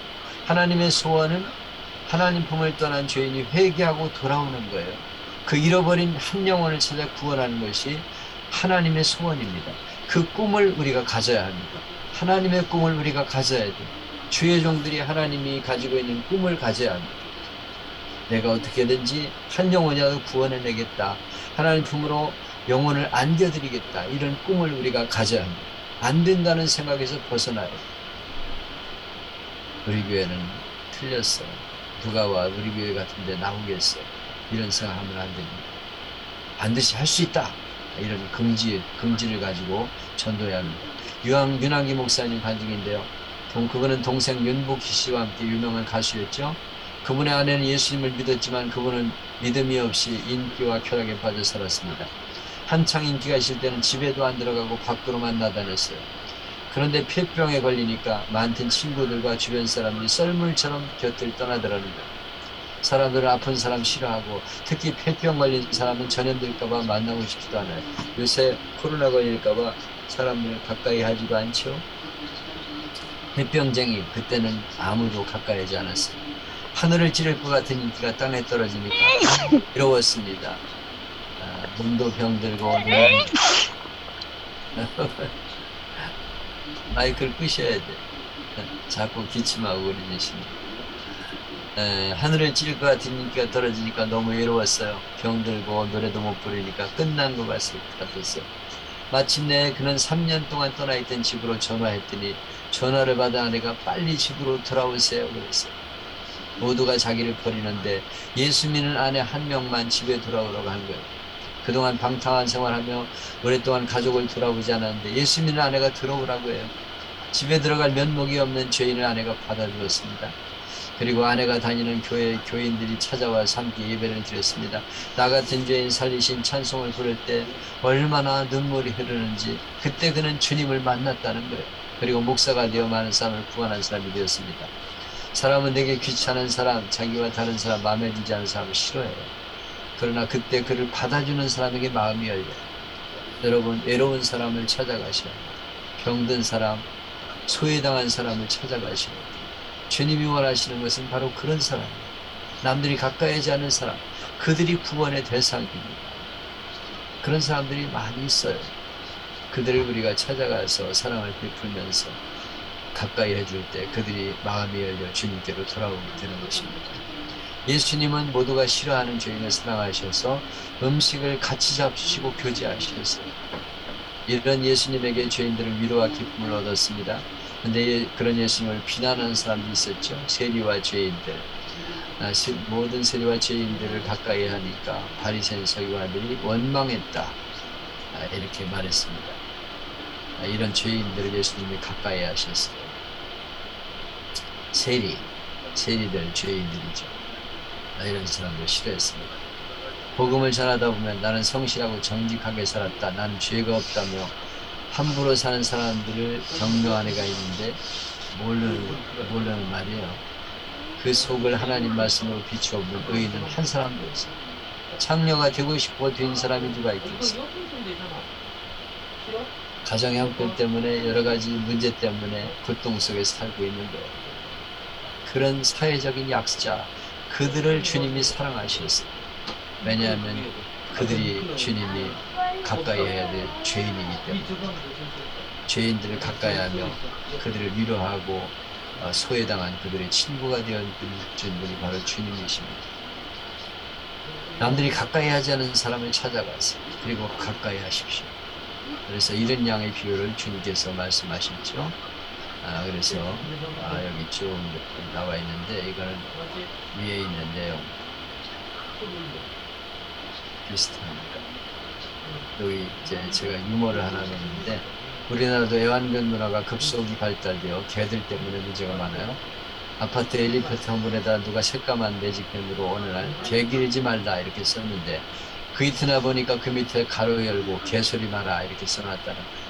하나님의 소원은 하나님 품을 떠난 죄인이 회개하고 돌아오는 거예요. 그 잃어버린 한 영혼을 찾아 구원하는 것이 하나님의 소원입니다. 그 꿈을 우리가 가져야 합니다. 하나님의 꿈을 우리가 가져야 돼요. 주의 종들이 하나님이 가지고 있는 꿈을 가져야 합니다. 내가 어떻게든지 한 영혼이라도 구원해내겠다. 하나님 품으로 영혼을 안겨드리겠다. 이런 꿈을 우리가 가져야 합니다. 안 된다는 생각에서 벗어나요. 우리 교회는 틀렸어요. 누가 와 우리 교회 같은 데 나오겠어. 이런 생각하면 안 됩니다. 반드시 할 수 있다. 이런 긍지를 가지고 전도해야 합니다. 윤한기 목사님 간증인데요. 그분은 동생 윤복희 씨와 함께 유명한 가수였죠. 그분의 아내는 예수님을 믿었지만 그분은 믿음이 없이 인기와 쾌락에 빠져 살았습니다. 한창 인기가 있을 때는 집에도 안 들어가고 밖으로만 나다녔어요. 그런데 폐병에 걸리니까 많던 친구들과 주변 사람들이 썰물처럼 곁을 떠나더라는 거예요. 사람들은 아픈 사람 싫어하고 특히 폐병 걸린 사람은 전염될까봐 만나고 싶지도 않아요. 요새 코로나 걸릴까봐 사람들 가까이 하지도 않죠. 폐병쟁이 그때는 아무도 가까이 하지 않았어요. 하늘을 찌를 것 같은 인기가 땅에 떨어지니까 괴로웠습니다. 몸도 병들고 마이크를 끄셔야 돼. 자꾸 기침하고 그러시니까. 하늘을 찌를 것 같은 인기가 떨어지니까 너무 외로웠어요. 병들고 노래도 못 부르니까 끝난 것 같았어요. 마침내 그는 3년 동안 떠나 있던 집으로 전화했더니 전화를 받아 아내가 빨리 집으로 돌아오세요 그랬어요. 모두가 자기를 버리는데 예수 믿는 아내 한 명만 집에 돌아오라고 한 거예요. 그동안 방탕한 생활하며 오랫동안 가족을 돌아보지 않았는데 예수 믿는 아내가 들어오라고 해요. 집에 들어갈 면목이 없는 죄인을 아내가 받아주었습니다. 그리고 아내가 다니는 교회 교인들이 찾아와서 함께 예배를 드렸습니다. 나 같은 죄인 살리신 찬송을 부를 때 얼마나 눈물이 흐르는지 그때 그는 주님을 만났다는 거예요. 그리고 목사가 되어 많은 사람을 구원한 사람이 되었습니다. 사람은 되게 귀찮은 사람, 자기와 다른 사람, 마음에 들지 않은 사람을 싫어해요. 그러나 그때 그를 받아주는 사람에게 마음이 열려요. 여러분 외로운 사람을 찾아가셔야 해요. 병든 사람, 소외당한 사람을 찾아가셔야 해요. 주님이 원하시는 것은 바로 그런 사람이에요. 남들이 가까이 하지 않는 사람, 그들이 구원의 대상입니다. 그런 사람들이 많이 있어요. 그들을 우리가 찾아가서 사랑을 베풀면서 가까이 해줄 때 그들이 마음이 열려 주님께로 돌아오게 되는 것입니다. 예수님은 모두가 싫어하는 죄인을 사랑하셔서 음식을 같이 잡수시고 교제하셨어요. 이런 예수님에게 죄인들은 위로와 기쁨을 얻었습니다. 근데 그런 예수님을 비난하는 사람도 있었죠. 세리와 죄인들. 모든 세리와 죄인들을 가까이 하니까 바리새인 서기관들이 원망했다. 이렇게 말했습니다. 이런 죄인들을 예수님이 가까이 하셨어요. 세리들 죄인들이죠. 이런 사람들 싫어했습니다. 복음을 전하다 보면 나는 성실하고 정직하게 살았다. 나는 죄가 없다며 함부로 사는 사람들을 격려한 애가 있는데 모르는 말이에요. 그 속을 하나님 말씀으로 비추어 보면 의인은 한 사람도 없어요. 창녀가 되고 싶어 된 사람이 누가 있겠어요? 가정의 형편 때문에 여러 가지 문제 때문에 고통 속에 살고 있는 거예요. 그런 사회적인 약자, 그들을 주님이 사랑하셨어요. 왜냐하면 그들이 주님이 가까이 해야 될 죄인이기 때문에 죄인들을 가까이 하며 그들을 위로하고 소외당한 그들의 친구가 되어준 분이 바로 주님이십니다. 남들이 가까이 하지 않은 사람을 찾아가세요. 그리고 가까이 하십시오. 그래서 이런 양의 비유를 주님께서 말씀하셨죠. 그래서 여기 쭉 나와 있는데 이거는 위에 있는 내용 비슷합니다. 여기 이제 제가 유머를 하나 넣었는데 우리나라도 애완견 문화가 급속히 발달되어 개들 때문에 문제가 많아요. 아파트 엘리베이터 한 번에다 누가 새까만 매직펜으로 어느 날 개 기르지 말라 이렇게 썼는데 그 이튿날 보니까 그 밑에 가로 열고 개소리 마라 이렇게 써놨다는 거예요.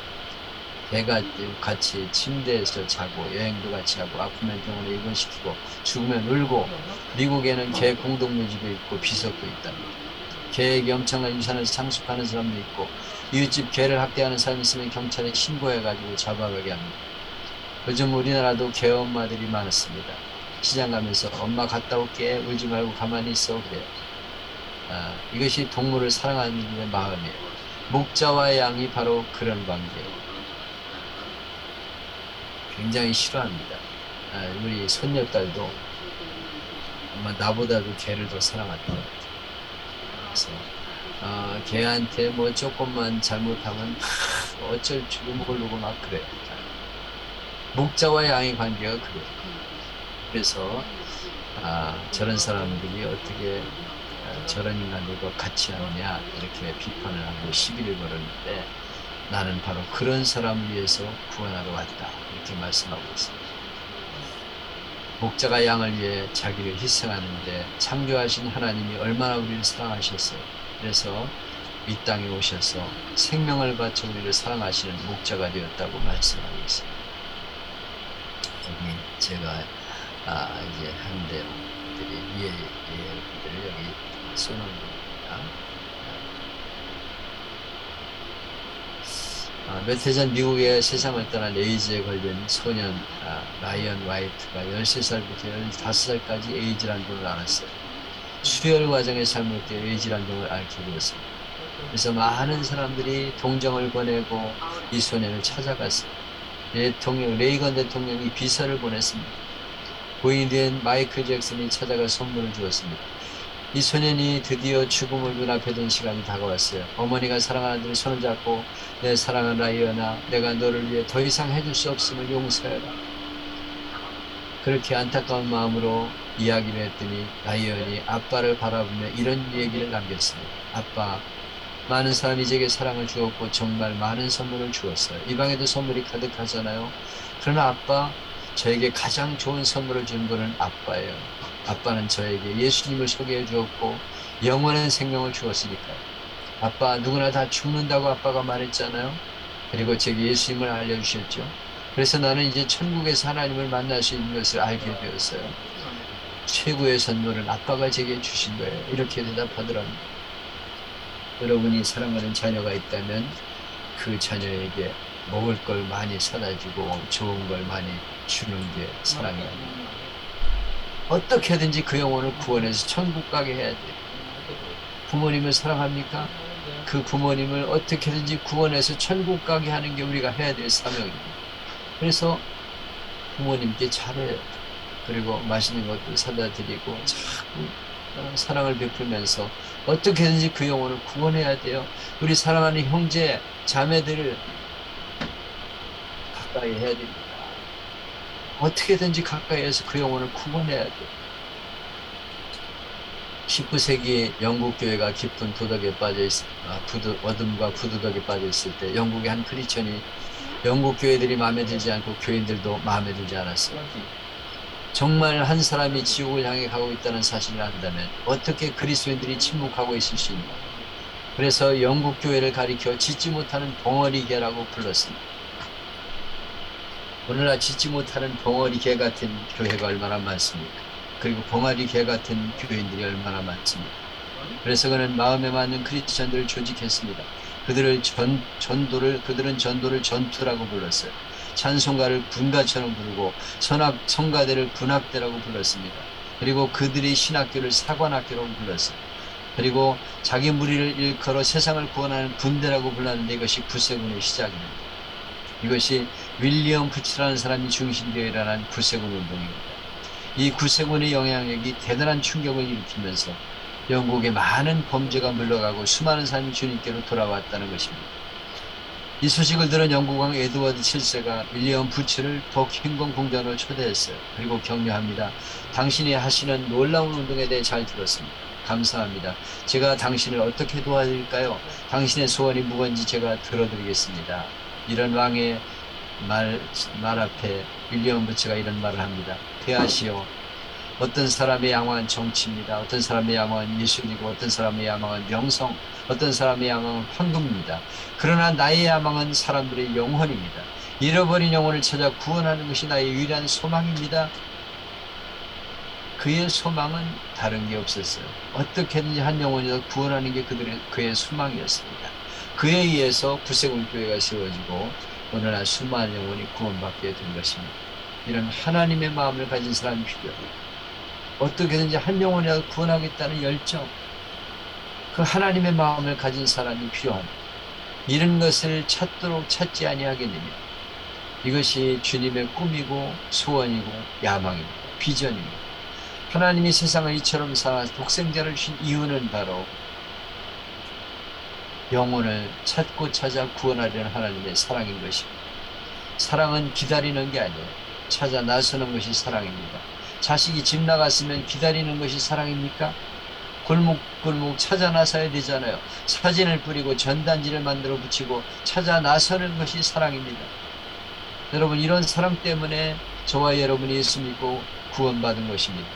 개가 같이 침대에서 자고 여행도 같이 하고 아프면 병원에 입원시키고 죽으면 울고 미국에는 개 공동묘지도 있고 비석도 있답니다. 개에게 엄청난 유산을 상속하는 사람도 있고 이웃집 개를 학대하는 사람이 있으면 경찰에 신고해가지고 잡아가게 합니다. 요즘 우리나라도 개 엄마들이 많았습니다. 시장 가면서 엄마 갔다 올게 울지 말고 가만히 있어 그래요. 이것이 동물을 사랑하는 이의 마음이에요. 목자와 양이 바로 그런 관계예요. 굉장히 싫어합니다. 우리 손녀딸도 아마 나보다도 개를 더 사랑할 것 같아요. 그래서 개한테 뭐 조금만 잘못하면 어쩔 줄을 모르고 막 그래요. 목자와 양의 관계가 그래요. 그래서 저런 사람들이 어떻게 저런 인간들과 같이 하느냐 이렇게 비판을 하고 시비를 걸었는데 나는 바로 그런 사람을 위해서 구원하러 왔다 이렇게 말씀하고 있습니다. 목자가 양을 위해 자기를 희생하는데 창조하신 하나님이 얼마나 우리를 사랑하셨어요. 그래서 이 땅에 오셔서 생명을 바쳐 우리를 사랑하시는 목자가 되었다고 말씀하고 있습니다. 여기 제가 이제 한 내용들이 위에 여기 써놓은 겁니다. 몇 해 전 미국의 세상을 떠난 에이즈에 걸린 소년 라이언 와이트가 13살부터 15살까지 에이즈란 병을 앓았어요. 수혈 과정에 잘못되어 에이즈란 병을 앓게 되었습니다. 그래서 많은 사람들이 동정을 보내고 이 소년을 찾아갔어요. 레이건 대통령이 비서를 보냈습니다. 고인이 된 마이클 잭슨이 찾아가 선물을 주었습니다. 이 소년이 드디어 죽음을 눈앞에 둔 시간이 다가왔어요. 어머니가 사랑하는 아들을 손을 잡고 내 사랑하는 라이언아 내가 너를 위해 더 이상 해줄 수 없음을 용서해라. 그렇게 안타까운 마음으로 이야기를 했더니 라이언이 아빠를 바라보며 이런 얘기를 남겼습니다. 아빠, 많은 사람이 제게 사랑을 주었고 정말 많은 선물을 주었어요. 이 방에도 선물이 가득하잖아요. 그러나 아빠, 저에게 가장 좋은 선물을 준 분은 아빠예요. 아빠는 저에게 예수님을 소개해 주었고 영원한 생명을 주었으니까요. 아빠, 누구나 다 죽는다고 아빠가 말했잖아요. 그리고 제게 예수님을 알려주셨죠. 그래서 나는 이제 천국에서 하나님을 만날 수 있는 것을 알게 되었어요. 최고의 선물은 아빠가 제게 주신 거예요. 이렇게 대답하더랍니다. 여러분이 사랑하는 자녀가 있다면 그 자녀에게 먹을 걸 많이 사다 주고 좋은 걸 많이 주는 게 사랑이에요. 어떻게든지 그 영혼을 구원해서 천국 가게 해야 돼요. 부모님을 사랑합니까? 그 부모님을 어떻게든지 구원해서 천국 가게 하는 게 우리가 해야 될 사명입니다. 그래서 부모님께 잘해요. 그리고 맛있는 것도 사다 드리고 자꾸 사랑을 베풀면서 어떻게든지 그 영혼을 구원해야 돼요. 우리 사랑하는 형제, 자매들을 가까이 해야 됩니다. 어떻게든지 가까이에서 그 영혼을 구원해야 돼. 19세기 영국 교회가 깊은 도덕에 빠져 어둠과 부도덕에 빠져 있을 때 영국의 한 크리스천이 영국 교회들이 마음에 들지 않고 교인들도 마음에 들지 않았어요. 정말 한 사람이 지옥을 향해 가고 있다는 사실을 안다면 어떻게 그리스도인들이 침묵하고 있을 수 있나? 그래서 영국 교회를 가리켜 짓지 못하는 벙어리개라고 불렀습니다. 오늘날 짓지 못하는 벙어리개 같은 교회가 얼마나 많습니까? 그리고 벙어리개 같은 교인들이 얼마나 많습니까? 그래서 그는 마음에 맞는 크리스천들을 조직했습니다. 그들은 전도를 전투라고 불렀어요. 찬송가를 군가처럼 부르고 성가대를 군악대라고 불렀습니다. 그리고 그들이 신학교를 사관학교라고 불렀어요. 그리고 자기 무리를 일컬어 세상을 구원하는 군대라고 불렀는데 이것이 구세군의 시작입니다. 이것이 윌리엄 부치라는 사람이 중심되어 일어난 구세군 운동입니다. 이 구세군의 영향력이 대단한 충격을 일으키면서 영국의 많은 범죄가 물러가고 수많은 사람이 주님께로 돌아왔다는 것입니다. 이 소식을 들은 영국 왕 에드워드 7세가 윌리엄 부츠를 버킹엄 궁전으로 초대했어요. 그리고 격려합니다. 당신이 하시는 놀라운 운동에 대해 잘 들었습니다. 감사합니다. 제가 당신을 어떻게 도와드릴까요? 당신의 소원이 무엇인지 제가 들어드리겠습니다. 이런 왕의 말 앞에 윌리엄 부츠가 이런 말을 합니다. 대하시오. 어떤 사람의 야망은 정치입니다. 어떤 사람의 야망은 예술이고 어떤 사람의 야망은 명성, 어떤 사람의 야망은 황금입니다. 그러나 나의 야망은 사람들의 영혼입니다. 잃어버린 영혼을 찾아 구원하는 것이 나의 유일한 소망입니다. 그의 소망은 다른 게 없었어요. 어떻게든지 한 영혼이라도 구원하는 게 그의 소망이었습니다. 그에 의해서 구세군 교회가 세워지고 오늘날 수많은 영혼이 구원받게 된 것입니다. 이런 하나님의 마음을 가진 사람이 필요합니다. 어떻게든지 한 영혼이라도 구원하겠다는 열정, 그 하나님의 마음을 가진 사람이 필요합니다. 이런 것을 찾지 아니하겠느냐. 이것이 주님의 꿈이고 소원이고 야망입니다. 비전입니다. 하나님이 세상을 이처럼 사랑하사 독생자를 주신 이유는 바로 영혼을 찾고 찾아 구원하려는 하나님의 사랑인 것입니다. 사랑은 기다리는 게 아니에요. 찾아 나서는 것이 사랑입니다. 자식이 집 나갔으면 기다리는 것이 사랑입니까? 골목골목 찾아 나서야 되잖아요. 사진을 뿌리고 전단지를 만들어 붙이고 찾아 나서는 것이 사랑입니다. 여러분, 이런 사랑 때문에 저와 여러분이 예수 믿고 구원받은 것입니다.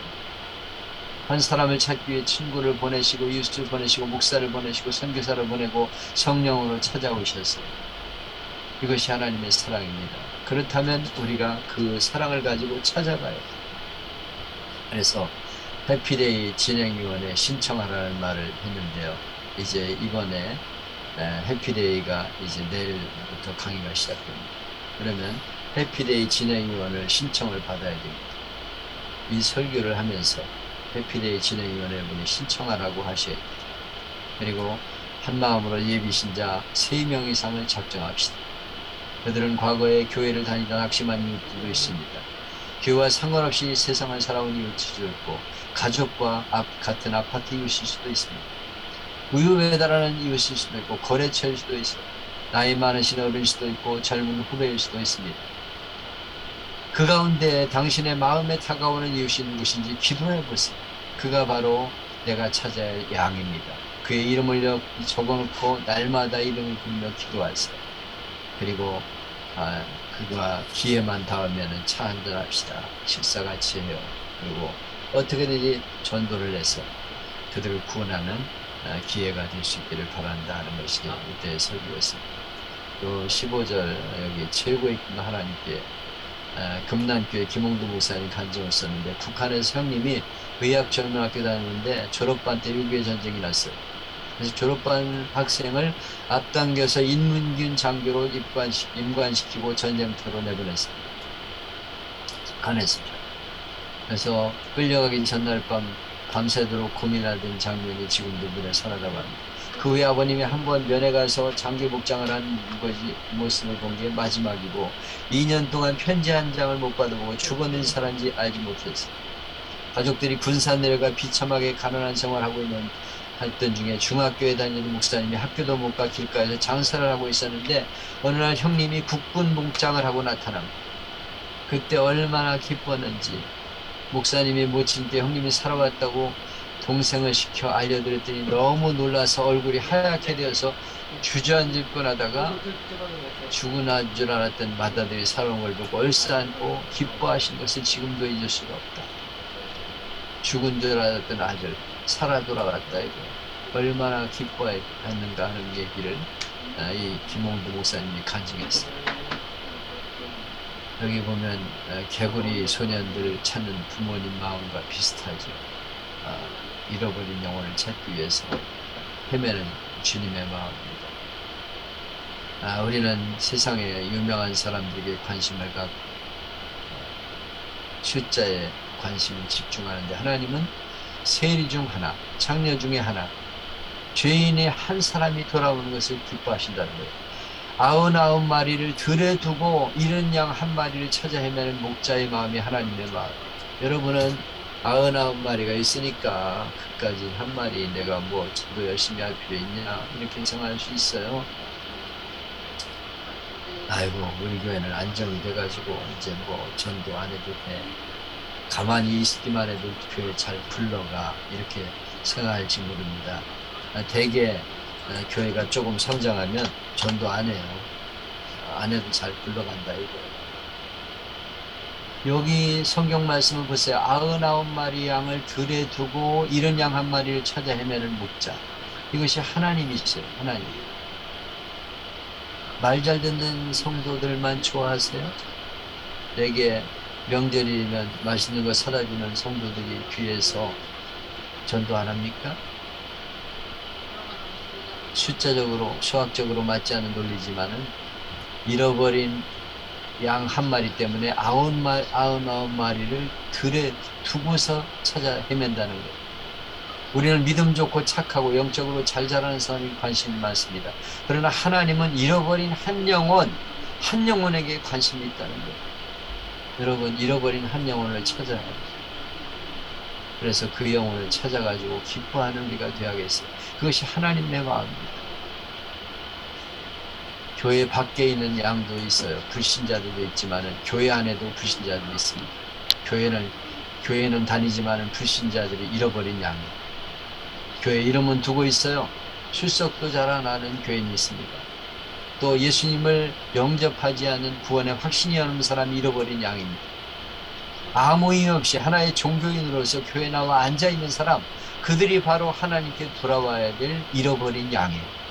한 사람을 찾기 위해 친구를 보내시고 이웃을 보내시고 목사를 보내시고 선교사를 보내고 성령으로 찾아오셨어요. 이것이 하나님의 사랑입니다. 그렇다면 우리가 그 사랑을 가지고 찾아가요. 그래서 해피데이 진행위원회 신청하라는 말을 했는데요. 이제 이번에 해피데이가 이제 내일부터 강의가 시작됩니다. 그러면 해피데이 진행위원을 신청을 받아야 됩니다. 이 설교를 하면서 해피데이 진행위원회 분이 신청하라고 하셔야 됩니다. 그리고 한마음으로 예비신자 3명 이상을 작정합시다. 그들은 과거에 교회를 다니다 낙심한 이웃들도 있습니다. 교회와 상관없이 세상을 살아온 이웃이 있고 가족과 같은 아파트 이웃일 수도 있습니다. 우유 배달하는 이웃일 수도 있고 거래처일 수도 있어요. 나이 많으신 어른일 수도 있고 젊은 후배일 수도 있습니다. 그 가운데 당신의 마음에 다가오는 이웃이 누구신지 기도해 보세요. 그가 바로 내가 찾아야 할 양입니다. 그의 이름을 적어놓고 날마다 이름을 부르며 기도하세요. 그리고 그가 기회만 닿으면 차 한잔 합시다. 식사 같이 해요. 그리고 어떻게든지 전도를 해서 그들을 구원하는 기회가 될 수 있기를 바란다 하는 것이 이때 설교였습니다. 또 15절 여기 최고의 하나님께 금난교회 김홍두 목사님 간증을 썼는데 북한에서 형님이 의학전문학교 다니는데 졸업반 때 6.25 전쟁이 났어요. 그래서 졸업반 학생을 앞당겨서 인문균 장교로 임관시키고 전쟁터로 내보냈습니다. 북한에서죠. 그래서 끌려가긴 전날 밤 밤새도록 고민하던 장면이 지금도 눈에 선하다고 합니다. 그 후에 아버님이 한번 면회 가서 장교 복장을 한 모습을 본 게 마지막이고 2년 동안 편지 한 장을 못 받아보고 죽었는지 살았는지 알지 못했어요. 가족들이 군산 내려가 비참하게 가난한 생활하고 했던 중에 중학교에 다니는 목사님이 학교도 못 가 길가에서 장사를 하고 있었는데 어느 날 형님이 국군 복장을 하고 나타납니다. 그때 얼마나 기뻤는지. 목사님이 모친께 형님이 살아왔다고 동생을 시켜 알려드렸더니 너무 놀라서 얼굴이 하얗게 되어서 주저앉을 뻔하다가 죽고 난 줄 알았던 맏아들이 살아온 걸 보고 얼싸안고 기뻐하신 것을 지금도 잊을 수가 없다. 죽은 줄 알았던 아들 살아 돌아갔다 이거 얼마나 기뻐했는가 하는 얘기를 이 김홍두 목사님이 간증했어요. 여기 보면 개구리 소년들을 찾는 부모님 마음과 비슷하죠. 잃어버린 영혼을 찾기 위해서 헤매는 주님의 마음입니다. 우리는 세상에 유명한 사람들에게 관심을 갖고 숫자에 관심을 집중하는데 하나님은 세리 중 하나, 장녀 중에 하나, 죄인의 한 사람이 돌아오는 것을 기뻐하신다는 거예요. 99마리를 들에 두고 잃은 양 한 마리를 찾아 헤매는 목자의 마음이 하나님의 마음. 여러분은 99마리가 있으니까 그까지 한 마리 내가 뭐 더 열심히 할 필요 있냐 이렇게 생각할 수 있어요. 아이고 우리 교회는 안정이 돼가지고 이제 뭐 전도 안 해도 돼. 가만히 있기만 해도 교회 잘 굴러가 이렇게 생각할지 모릅니다. 대개 교회가 조금 성장하면 전도 안 해요. 안 해도 잘 굴러간다 이거예요. 여기 성경 말씀을 보세요. 99마리 양을 들에 두고 잃은 양 한 마리를 찾아 헤매는 목자. 이것이 하나님이세요. 하나님. 말 잘 듣는 성도들만 좋아하세요? 내게 명절이면 맛있는 거 사다 주는 성도들이 귀해서 전도 안 합니까? 숫자적으로 수학적으로 맞지 않은 논리지만은 잃어버린 양 한 마리 때문에 99마리를 들에 두고서 찾아 헤맨다는 거예요. 우리는 믿음 좋고 착하고 영적으로 잘 자라는 사람이 관심이 많습니다. 그러나 하나님은 잃어버린 한 영혼에게 관심이 있다는 거예요. 여러분 잃어버린 한 영혼을 찾아야 해요. 그래서 그 영혼을 찾아가지고 기뻐하는 우리가 되어야겠어요. 그것이 하나님의 마음입니다. 교회 밖에 있는 양도 있어요. 불신자들도 있지만은 교회 안에도 불신자들이 있습니다. 교회는 다니지만은 불신자들이 잃어버린 양이에요. 교회 이름은 두고 있어요. 출석도 잘 안 하는 교인이 있습니다. 또 예수님을 영접하지 않는 구원의 확신이 없는 사람이 잃어버린 양입니다. 아무 이유 없이 하나의 종교인으로서 교회 나와 앉아있는 사람, 그들이 바로 하나님께 돌아와야 될 잃어버린 양이에요.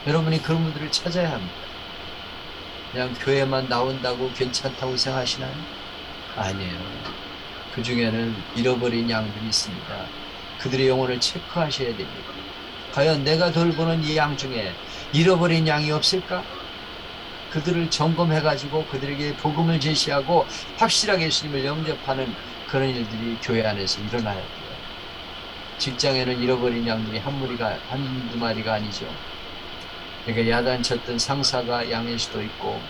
여러분이 그런 분들을 찾아야 합니다. 그냥 교회만 나온다고 괜찮다고 생각하시나요? 아니에요. 그 중에는 잃어버린 양들이 있습니다. 그들의 영혼을 체크하셔야 됩니다. 과연 내가 돌보는 이 양 중에 잃어버린 양이 없을까? 그들을 점검해가지고 그들에게 복음을 제시하고 확실하게 예수님을 영접하는 그런 일들이 교회 안에서 일어나야 돼요. 직장에는 잃어버린 양들이 한두 마리가 아니죠. 그러니까 야단쳤던 상사가 양일 수도 있고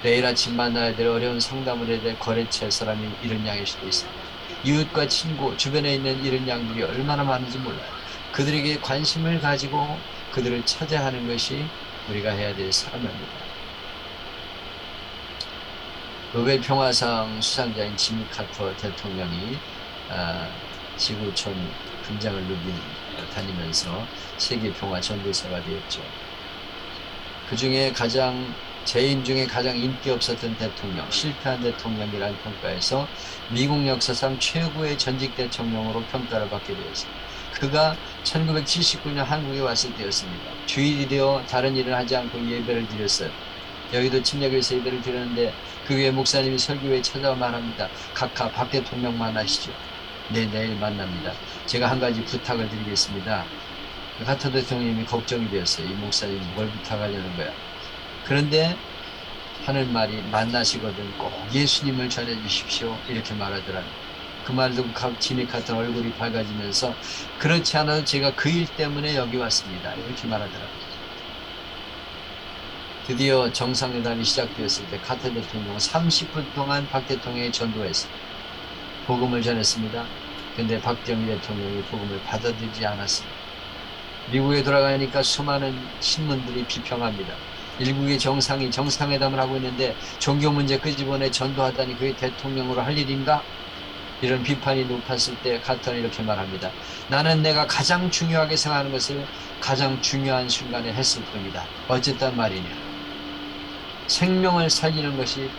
내일 아침 만나야 될 어려운 상담을 해야 될 거래처 사람이 이런 양일 수도 있습니다. 이웃과 친구, 주변에 있는 이런 양들이 얼마나 많은지 몰라요. 그들에게 관심을 가지고 그들을 찾아야 하는 것이 우리가 해야 될 사명입니다. 노벨 평화상 수상자인 지미 카터 대통령이 지구촌 분장을 다니면서 세계 평화 전도사가 되었죠. 그 중에 재임 중에 가장 인기 없었던 대통령, 실패한 대통령이라는 평가에서 미국 역사상 최고의 전직 대통령으로 평가를 받게 되었습니다. 그가 1979년 한국에 왔을 때였습니다. 주일이 되어 다른 일을 하지 않고 예배를 드렸어요. 여기도 침략에서 예배를 드렸는데 그 후에 목사님이 설교회에 찾아와 말합니다. 각하 박 대통령 만나시죠. 네, 내일 만납니다. 제가 한 가지 부탁을 드리겠습니다. 카터 대통령이 걱정이 되었어요. 이 목사님 뭘 부탁하려는 거야. 그런데 하는 말이 만나시거든 꼭 예수님을 전해 주십시오. 이렇게 말하더라고요. 그 말을 듣고 지미 카터 얼굴이 밝아지면서 그렇지 않아도 제가 그 일 때문에 여기 왔습니다. 이렇게 말하더라고요. 드디어 정상회담이 시작되었을 때 카터 대통령은 30분 동안 박 대통령이 전도했습니다. 복음을 전했습니다. 근데 박정희 대통령이 복음을 받아들이지 않았습니다. 미국에 돌아가니까 수많은 신문들이 비평합니다. 일국의 정상이 정상회담을 하고 있는데 종교 문제 끄집어내 전도하다니 그게 대통령으로 할 일인가? 이런 비판이 높았을 때 카터는 이렇게 말합니다. 나는 내가 가장 중요하게 생각하는 것을 가장 중요한 순간에 했을 뿐이다. 어쨌단 말이냐. 생명을 살리는 것이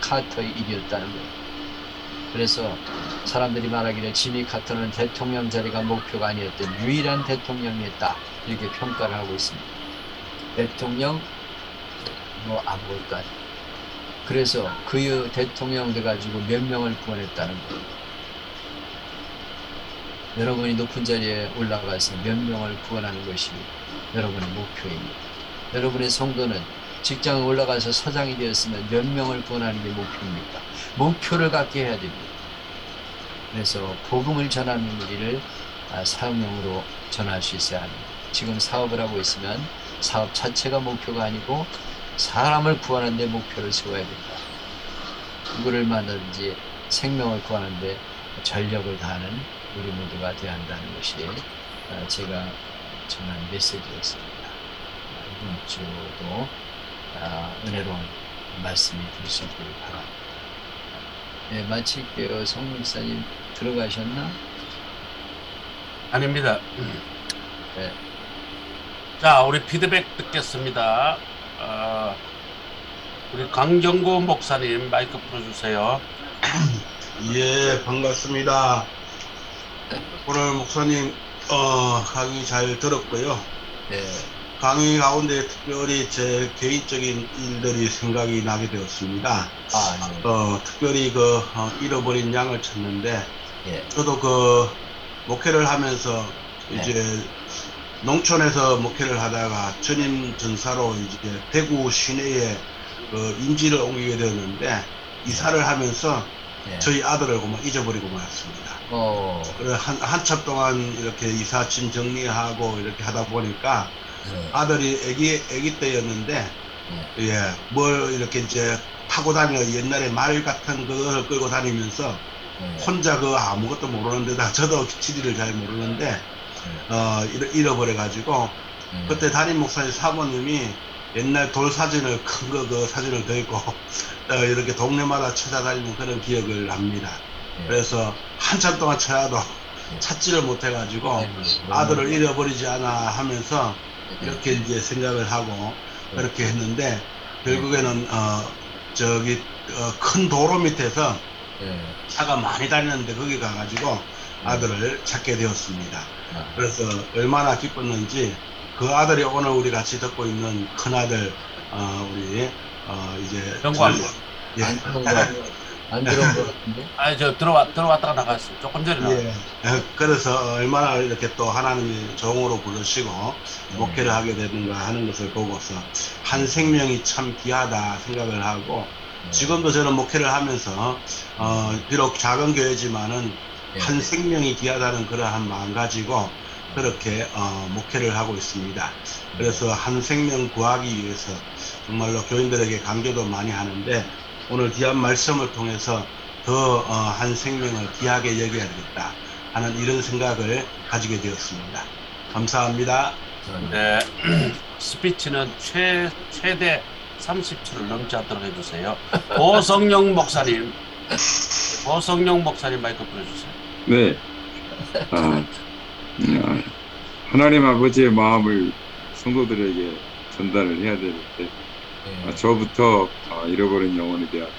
카터의 일이었다는 거예요. 그래서 사람들이 말하기를 지미 카터는 대통령 자리가 목표가 아니었던 유일한 대통령이었다. 이렇게 평가를 하고 있습니다. 대통령 뭐 아무것도 아니에요. 그래서 그 대통령 돼가지고 몇 명을 구원했다는 거예요. 여러분이 높은 자리에 올라가서 몇 명을 구원하는 것이 여러분의 목표입니다. 여러분의 성도는 직장에 올라가서 서장이 되었으면 몇 명을 구원하는 게 목표입니까? 목표를 갖게 해야 됩니다. 그래서 복음을 전하는 일을 사명으로 전할 수 있어야 합니다. 지금 사업을 하고 있으면 사업 자체가 목표가 아니고 사람을 구하는 데 목표를 세워야 된다. 누구를 만나든지 생명을 구하는 데 전력을 다하는 우리 모두가 되어야 한다는 것이 제가 전한 메시지였습니다. 이번 주도 은혜로운 말씀이 될 수 있기를 바랍니다. 네, 마칠게요. 성 목사님 들어가셨나? 아닙니다. 네. 자, 우리 피드백 듣겠습니다. 우리 강정구 목사님 마이크 풀어주세요. 예, 반갑습니다. 오늘 목사님 강의 잘 들었고요. 네. 강의 가운데 특별히 제 개인적인 일들이 생각이 나게 되었습니다. 네. 특별히 잃어버린 양을 찾는데, 예. 저도 목회를 하면서 이제 농촌에서 목회를 하다가 전임 전사로 이제 대구 시내에 임지를 옮기게 되었는데, 이사를 하면서 저희 아들을 잊어버리고 말았습니다. 그래 한참 동안 이렇게 이사짐 정리하고 이렇게 하다 보니까 아들이 애기 때였는데, 뭘 이렇게 이제 타고 다녀 옛날에 말 같은 그걸 끌고 다니면서 혼자 아무것도 모르는 데다 저도 지리를 잘 모르는데 잃어버려 가지고 그때 담임 목사님 사모님이 옛날 돌 사진을 큰 거 사진을 들고 이렇게 동네마다 찾아다니는 그런 기억을 합니다. 그래서 한참 동안 찾아도 찾지를 못해 가지고 아들을 잃어버리지 않아 하면서 이렇게 이제 생각을 하고 그렇게 했는데, 결국에는 큰 도로 밑에서 차가 많이 다녔는데 거기 가가지고 아들을 찾게 되었습니다. 그래서 얼마나 기뻤는지 그 아들이 오늘 우리 같이 듣고 있는 큰 아들 우리 이제 영광. 예. 안 들어온 것 같은데? 저 들어왔다가 나갔어요. 조금 전에 나왔어요. 예. 그래서 얼마나 이렇게 또 하나님이 종으로 부르시고 목회를 하게 되는가 하는 것을 보고서 한 생명이 참 귀하다 생각을 하고, 지금도 저는 목회를 하면서 비록 작은 교회지만은 한 생명이 귀하다는 그러한 마음 가지고 그렇게 목회를 하고 있습니다. 그래서 한 생명 구하기 위해서 정말로 교인들에게 강조도 많이 하는데, 오늘 귀한 말씀을 통해서 더 한 생명을 귀하게 여겨야 되겠다 하는 이런 생각을 가지게 되었습니다. 감사합니다. 네. 스피치는 최대 30초를 넘지 않도록 해주세요. 오성영 목사님 마이크 풀어주세요. 네. 하나님 아버지의 마음을 성도들에게 전달을 해야 되는데, 저부터 잃어버린 영혼에 대한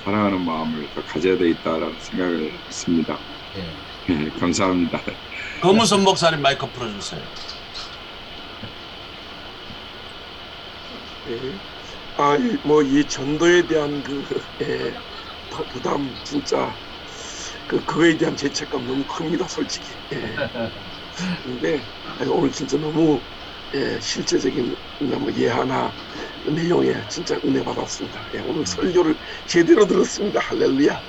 사랑하는 마음을 더 가져야 되겠다라는 생각을 했습니다. 네, 감사합니다. 검우선 목사님 마이크 풀어주세요. 이 전도에 대한 부담 진짜 그거에 대한 죄책감 너무 큽니다, 솔직히. 근데 오늘 진짜 너무 실제적인 너무 예하나 내용에 진짜 은혜 받았습니다. 오늘 설교를 제대로 들었습니다. 할렐루야.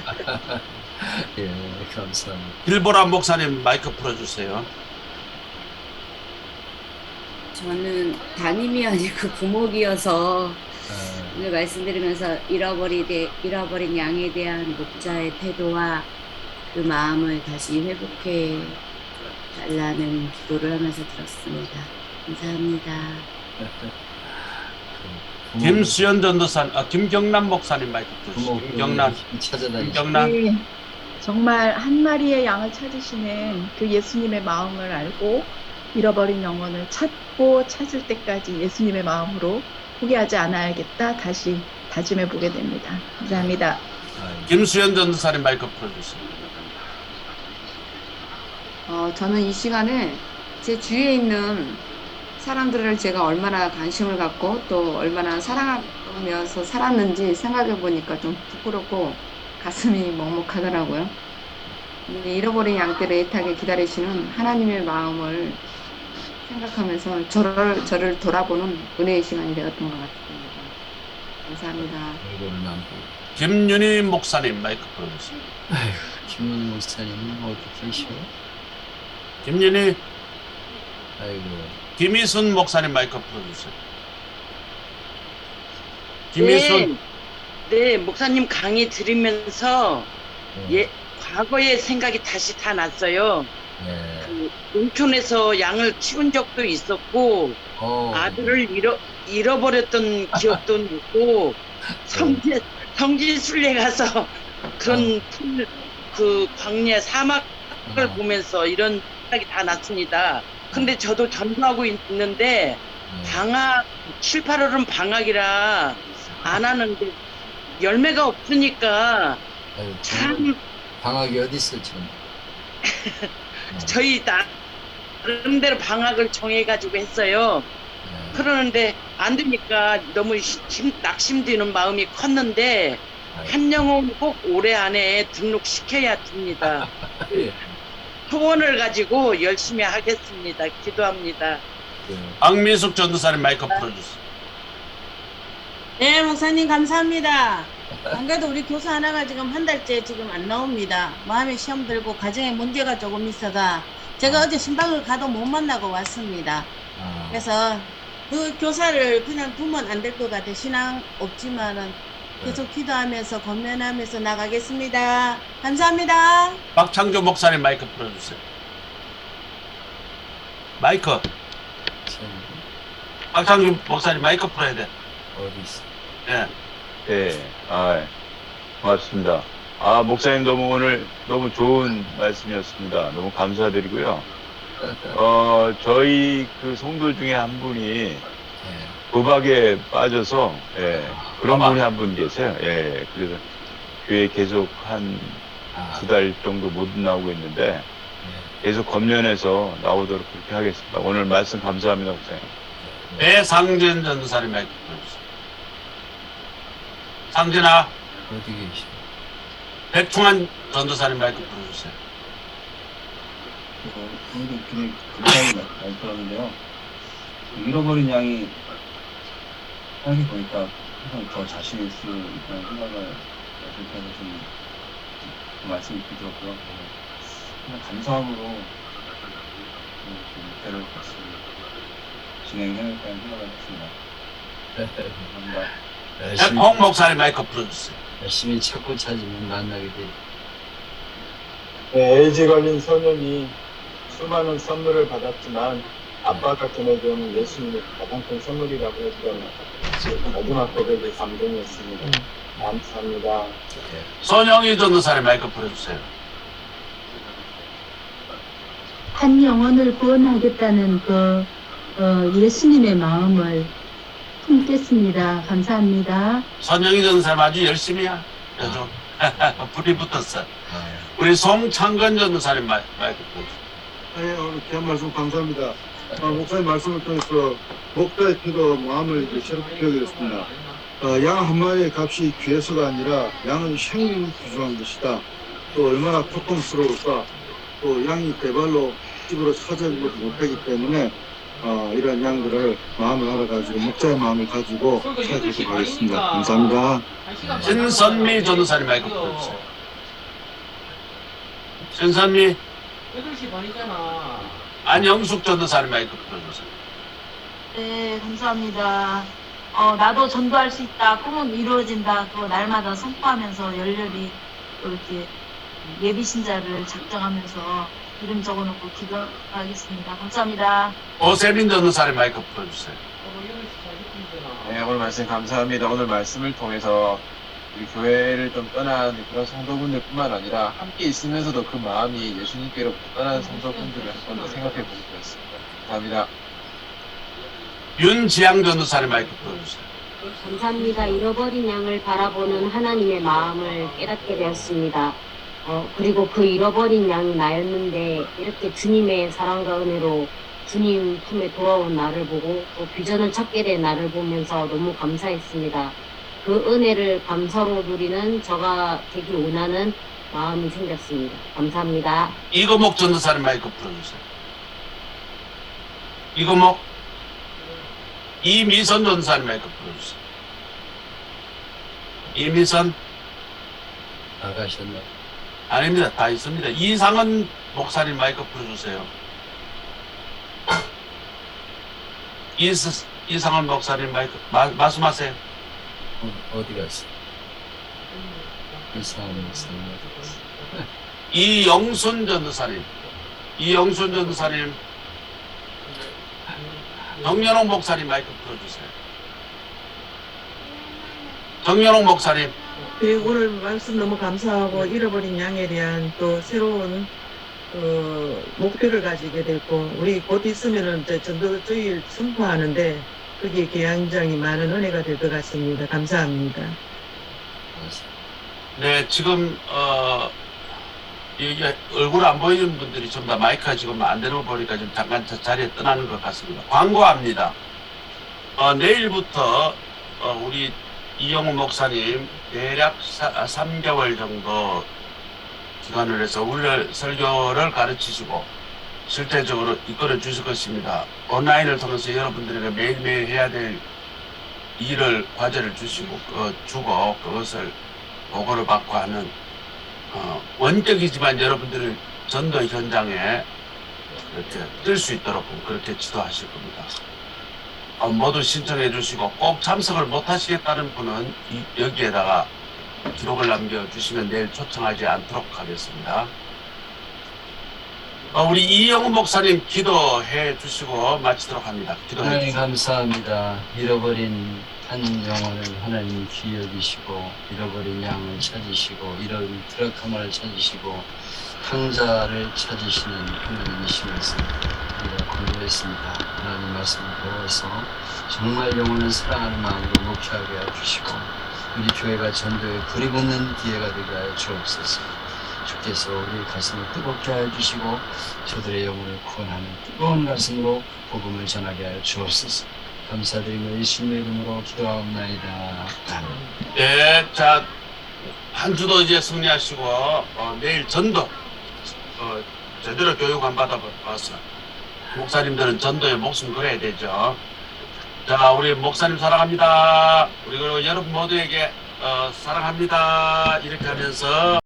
예, 감사합니다. 길보람 목사님 마이크 풀어주세요. 저는 담임이 아니고 부목이어서 오늘 말씀드리면서 잃어버린 양에 대한 목자의 태도와 그 마음을 다시 회복해 달라는 기도를 하면서 들었습니다. 감사합니다. 김수현 전도사님, 김경란 목사님 마이크 풀어주세요. 김경란, 찾아다니시. 김경란. 네, 정말 한 마리의 양을 찾으시는 그 예수님의 마음을 알고 잃어버린 영혼을 찾고 찾을 때까지 예수님의 마음으로 포기하지 않아야겠다 다시 다짐해 보게 됩니다. 감사합니다. 김수현 전도사님 마이크 풀어주세요. 저는 이 시간에 제 주위에 있는 사람들을 제가 얼마나 관심을 갖고 또 얼마나 사랑하면서 살았는지 생각해 보니까 좀 부끄럽고 가슴이 먹먹하더라고요. 근데 잃어버린 양떼를 애타게 기다리시는 하나님의 마음을 생각하면서 저를 돌아보는 은혜의 시간이 되었던 것 같습니다. 감사합니다. 김윤희 목사님 마이크 풀어주세요. 김문 목사님은 어디 계셔? 김윤희, 아이고. 김희순 목사님 마이크 풀어주세요. 김희순. 네, 목사님 강의 들으면서 과거의 생각이 다시 다 났어요. 네. 그 농촌에서 양을 키운 적도 있었고 아들을 잃어버렸던 기억도 있고 성지순례 가서 그런 그 광야 사막을 보면서 이런 생각이 다 났습니다. 근데 저도 전도하고 있는데 방학 7, 8월은 방학이라 안 하는데 열매가 없으니까 아유, 참 방학이 어디 있어 지금? 저희 나름대로 방학을 정해가지고 했어요. 그러는데 안 되니까 너무 낙심되는 마음이 컸는데 한 영혼 꼭 올해 안에 등록시켜야 됩니다. 소원을 가지고 열심히 하겠습니다. 기도합니다. 박미숙 전도사님 마이크 풀어주세요. 네, 목사님 감사합니다. 안 그래도 우리 교사 하나가 지금 한 달째 지금 안 나옵니다. 마음에 시험 들고 가정에 문제가 조금 있어가 제가 어제 신방을 가도 못 만나고 왔습니다. 그래서 그 교사를 그냥 두면 안 될 것 같아. 신앙 없지만은 계속 기도하면서 권면하면서 나가겠습니다. 감사합니다. 박창조 목사님 마이크 풀어주세요. 마이크. 박창조 목사님 마이크 풀어야 돼. 어디 있어? 예. 네, 고맙습니다. 목사님 오늘 너무 좋은 말씀이었습니다. 너무 감사드리고요. 저희 그 성도 중에 한 분이 도박에 빠져서, 그런 분이 한 분 계세요. 그래서 교회 계속 한 2달 정도 못 나오고 있는데, 계속 검면해서 나오도록 그렇게 하겠습니다. 오늘 말씀 감사합니다, 목사님. 배상진 전도사님 마이크 풀어주세요. 상진아. 어디 계셔? 백충환 전도사님 마이크 풀어주세요. 오늘도 그냥 감사히 많이 들었는데요. 잃어버린 양이 하기 보니까 항상 더 자신 있을 있다는 생각을 그렇게 좀 말씀 있게 들었고요. 그냥 감사함으로 목표를 같이 진행해야겠다는 생각을 했습니다. 감사합니다. 백홍 목사님 마이크 풀어주세요. 열심히 찾고 찾으면 만나게 돼. 네, 에이즈 걸린 소년이 수많은 선물을 받았지만 아빠가 전해준 예수님의 가장 큰 선물이라고 했던 마지막 고백이 감동이었습니다. 감사합니다. 손영희 전도사님 마이크 풀어주세요. 한 영혼을 구원하겠다는 그 예수님의 마음을 품겠습니다. 감사합니다. 손영희 전도사님 아주 열심히 해. 요즘 불이 붙었어. 우리 송창건 전도사님 마이크 풀어주세요. 네, 오늘 귀한 말씀 감사합니다. 목사님 말씀을 통해서 목자의 태도 마음을 이제 새롭게 하게 됐습니다. 양 한 마리의 값이 귀해서가 아니라 양은 생명이 귀중한 것이다. 또 얼마나 고통스러울까. 또 양이 대발로 집으로 찾아오지 못하기 때문에 이런 양들을 마음을 알아가지고 목자의 마음을 가지고 찾아보도록 하겠습니다. 감사합니다. 신선미 전도사님 마이크 풀어주세요. 신선미. 8시 반이잖아. 안영숙 전도사님 마이크 풀어주세요. 네, 감사합니다. 나도 전도할 수 있다. 꿈은 이루어진다. 또 날마다 선포하면서 열렬히 또 이렇게 예비 신자를 작정하면서 이름 적어놓고 기도하겠습니다. 감사합니다. 오세민 전도사님 마이크 풀어주세요. 네, 오늘 말씀 감사합니다. 오늘 말씀을 통해서 우리 교회를 좀 떠난 그런 성도분들 뿐만 아니라 함께 있으면서도 그 마음이 예수님께로부터 떠난 성도분들을 한 번 더 생각해 보게 되었습니다. 감사합니다. 윤지양 전도사님 마이크 풀어주세요. 감사합니다. 잃어버린 양을 바라보는 하나님의 마음을 깨닫게 되었습니다. 그리고 그 잃어버린 양이 나였는데 이렇게 주님의 사랑과 은혜로 주님 품에 돌아온 나를 보고 또 비전을 찾게 된 나를 보면서 너무 감사했습니다. 그 은혜를 감사로 누리는 저가 되길 원하는 마음이 생겼습니다. 감사합니다. 이거목 전도사님 마이크 풀어주세요. 이거목 이미선 전도사님 마이크 풀어주세요. 이미선 나가셨나? 아닙니다. 다 있습니다. 이상은 목사님 마이크 풀어주세요. 이상은 목사님 마이크 말씀하세요. 어디 갔어? 이상은 목사님 어디 갔어? 이영순 전도사님, 이영순 전도사님, 정연홍 목사님 마이크 풀어주세요. 정연홍 목사님. 네, 오늘 말씀 너무 감사하고 잃어버린 양에 대한 또 새로운 목표를 가지게 됐고 우리 곧 있으면은 이제 전도주일 선포하는데 거기에 굉장히 많은 은혜가 될 것 같습니다. 감사합니다. 네, 지금 이게 얼굴 안 보이는 분들이 좀 다 마이크가 지금 안 되는 거 보니까 지금 잠깐 자리에 떠나는 것 같습니다. 광고합니다. 내일부터 우리 이영우 목사님 대략 3개월 정도 기간을 해서 우리 설교를 가르치시고 실제적으로 이끌어 주실 것입니다. 온라인을 통해서 여러분들에게 매일매일 해야 될 일을 과제를 주시고 주고 그것을 보고를 받고 하는 원격이지만 여러분들을 전도 현장에 이렇게 뜰 수 있도록 그렇게 지도하실 겁니다. 모두 신청해 주시고 꼭 참석을 못 하시겠다는 분은 여기에다가 기록을 남겨주시면 내일 초청하지 않도록 하겠습니다. 우리 이영우 목사님 기도해 주시고 마치도록 합니다. 기도해 하나님 주시고. 감사합니다. 잃어버린 한 영혼을 하나님 귀히 여기시고 잃어버린 양을 찾으시고 잃어버린 드라카마를 찾으시고 탕자를 찾으시는 하나님이시면서 우리가 공부했습니다. 하나님 말씀을 배워서 정말 영혼을 사랑하는 마음으로 목회하게 해주시고 우리 교회가 전도에 불이 붙는 기회가 되게 하여 주옵소서. 주께서 우리 가슴을 뜨겁게 하여 주시고 저들의 영혼을 구원하는 뜨거운 가슴으로 복음을 전하게 하여 주옵소서. 감사드리며 예수님의 이름으로 기도하옵나이다. 아멘. 네, 자, 한 주도 이제 승리하시고 내일 전도 제대로 교육 안 받아봐서 목사님들은 전도에 목숨 걸어야 되죠. 자, 우리 목사님 사랑합니다. 우리 그리고 여러분 모두에게 사랑합니다. 이렇게 하면서